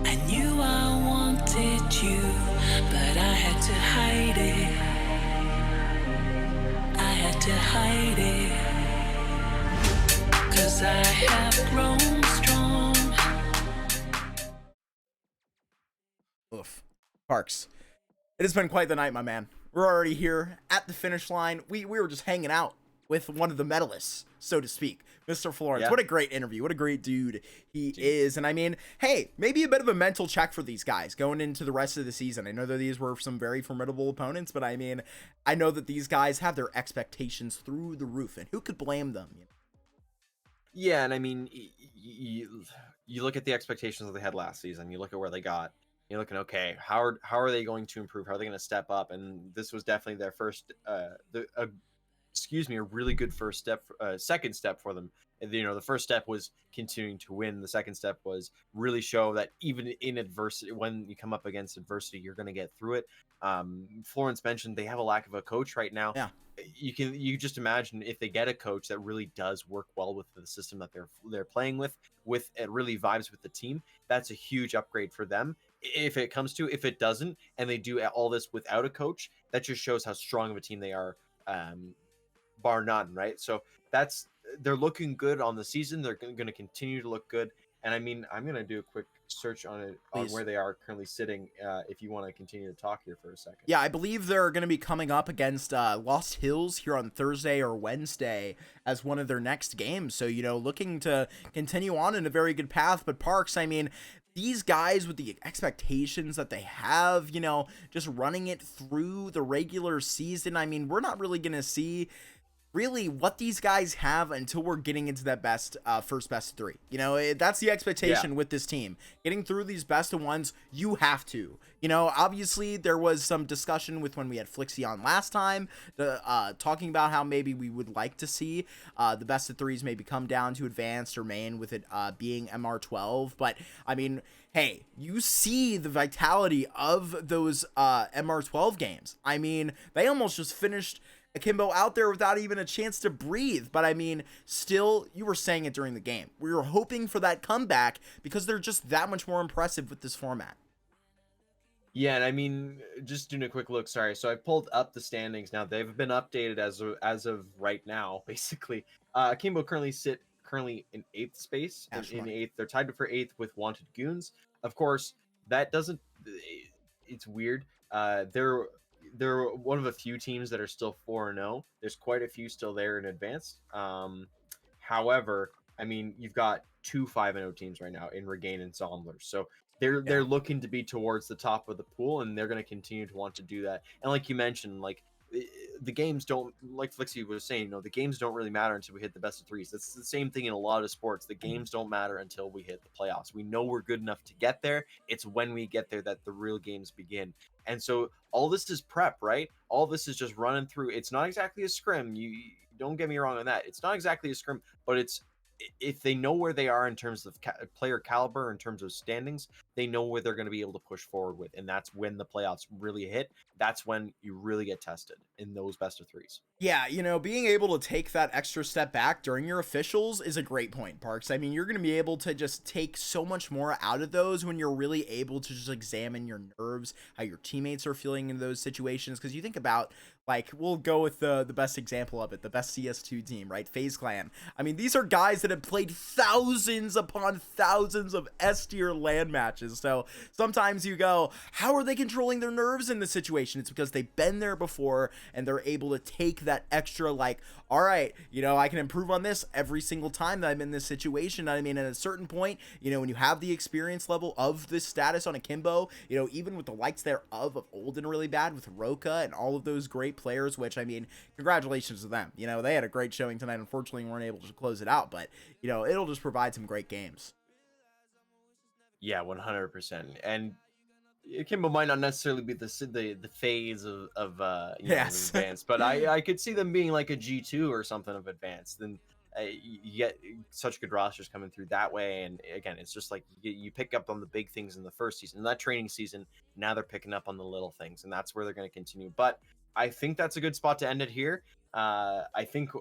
I knew I wanted you, but I had to hide it. I had to hide it. 'Cause I have grown strong. Oof. Parks. It has been quite the night, my man. We're already here at the finish line. We were just hanging out with one of the medalists, so to speak, Mr. Florence. Yeah. What a great interview. What a great dude he is. And I mean, hey, maybe a bit of a mental check for these guys going into the rest of the season. I know that these were some very formidable opponents, but I mean, I know that these guys have their expectations through the roof, and who could blame them? You know? Yeah, and I mean, you look at the expectations that they had last season. You look at where they got. You're looking, okay, how are they going to improve? How are they going to step up? And this was definitely their first, a really good first step, second step for them. And, you know, the first step was continuing to win. The second step was really show that even in adversity, when you come up against adversity, you're going to get through it. Florence mentioned they have a lack of a coach right now. Yeah. You just imagine if they get a coach that really does work well with the system that they're playing with it really vibes with the team. That's a huge upgrade for them. If it comes to, if it doesn't, and they do all this without a coach, that just shows how strong of a team they are, bar none, right? So they're looking good on the season. They're going to continue to look good. And I mean, I'm going to do a quick search on it, on Please. where they are currently sitting, if you want to continue to talk here for a second. Yeah, I believe they're going to be coming up against Lost Hills here on Thursday or Wednesday as one of their next games. So, you know, looking to continue on in a very good path. But Parks, I mean, these guys with the expectations that they have, you know, just running it through the regular season, I mean, we're not really going to see really what these guys have until we're getting into that first best of three. You know, that's the expectation with this team. Getting through these best of ones, you have to. You know, obviously there was some discussion with when we had Flixie on last time, talking about how maybe we would like to see the best of threes maybe come down to advanced or main with it being MR12. But I mean, hey, you see the vitality of those MR12 games. I mean, they almost just finished Akimbo out there without even a chance to breathe. But I mean, still, you were saying it during the game. We were hoping for that comeback because they're just that much more impressive with this format. Yeah, and I mean, just doing a quick look. Sorry, so I pulled up the standings now. They've been updated as of right now. Basically, Akimbo currently in 8th space. In 8th, they're tied for 8th with Wanted Goons. Of course, that doesn't. It's weird. They're one of a few teams that are still 4-0. There's quite a few still there in advanced. However, I mean, you've got 2 5-0 teams right now in Regain and Zomblers. So they're looking to be towards the top of the pool, and they're going to continue to want to do that. And like you mentioned, like the games don't, like Flixie was saying, you know, the games don't really matter until we hit the best of threes. That's the same thing in a lot of sports. The games don't matter until we hit the playoffs. We know we're good enough to get there. It's when we get there that the real games begin. And so all this is prep, right? All this is just running through. It's not exactly a scrim. You don't get me wrong on that. It's not exactly a scrim, but it's, if they know where they are in terms of player caliber, in terms of standings, they know where they're going to be able to push forward with. And that's when the playoffs really hit. That's when you really get tested in those best of threes. Yeah, you know, being able to take that extra step back during your officials is a great point, Parks. I mean, you're going to be able to just take so much more out of those when you're really able to just examine your nerves, how your teammates are feeling in those situations. Because you think about, like, we'll go with the best example of it, the best CS2 team, right? FaZe Clan. I mean, these are guys that have played thousands upon thousands of S-tier LAN matches. So sometimes you go, how are they controlling their nerves in this situation? It's because they've been there before and they're able to take that extra, like, all right, you know, I can improve on this every single time that I'm in this situation. I mean, at a certain point, you know, when you have the experience level of this status on Akimbo, you know, even with the likes thereof of OldANDReallyBAD with Roka and all of those great players, which, I mean, congratulations to them. You know, they had a great showing tonight. Unfortunately, weren't able to close it out, but, you know, it'll just provide some great games. Yeah, 100%. And Akimbo might not necessarily be the phase of Yes. advanced, but I could see them being like a G2 or something of advanced. Then you get such good rosters coming through that way. And again, it's just like you pick up on the big things in the first season. In that training season, now they're picking up on the little things, and that's where they're going to continue. But I think that's a good spot to end it here. I think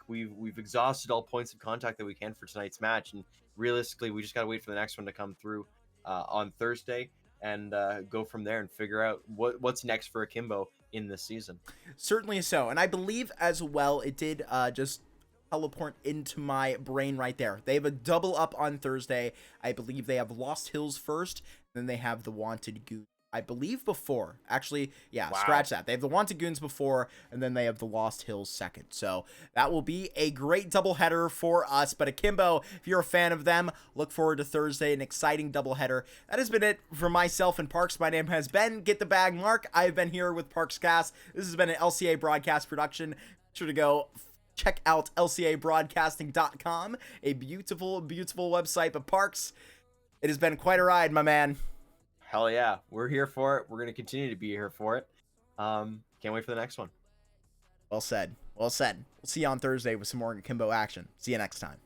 we've exhausted all points of contact that we can for tonight's match, and realistically, we just gotta wait for the next one to come through on Thursday, and go from there and figure out what's next for Akimbo in this season. Certainly so. And I believe as well, it did just teleport into my brain right there. They have a double up on Thursday. I believe they have Lost Hills first, then they have the Wanted Goons. I believe before. Actually, yeah, Wow. scratch that. They have the Wanted Goons before, and then they have the Lost Hills second. So that will be a great doubleheader for us. But Akimbo, if you're a fan of them, look forward to Thursday, an exciting doubleheader. That has been it for myself and Parks. My name has been Get the Bag Mark. I've been here with Parks Cast. This has been an LCA broadcast production. Be sure to go check out LCABroadcasting.com, a beautiful, beautiful website. But Parks, it has been quite a ride, my man. Hell yeah, we're here for it. We're gonna continue to be here for it. Can't wait for the next one. Well said. Well said. We'll see you on Thursday with some more Akimbo action. See you next time.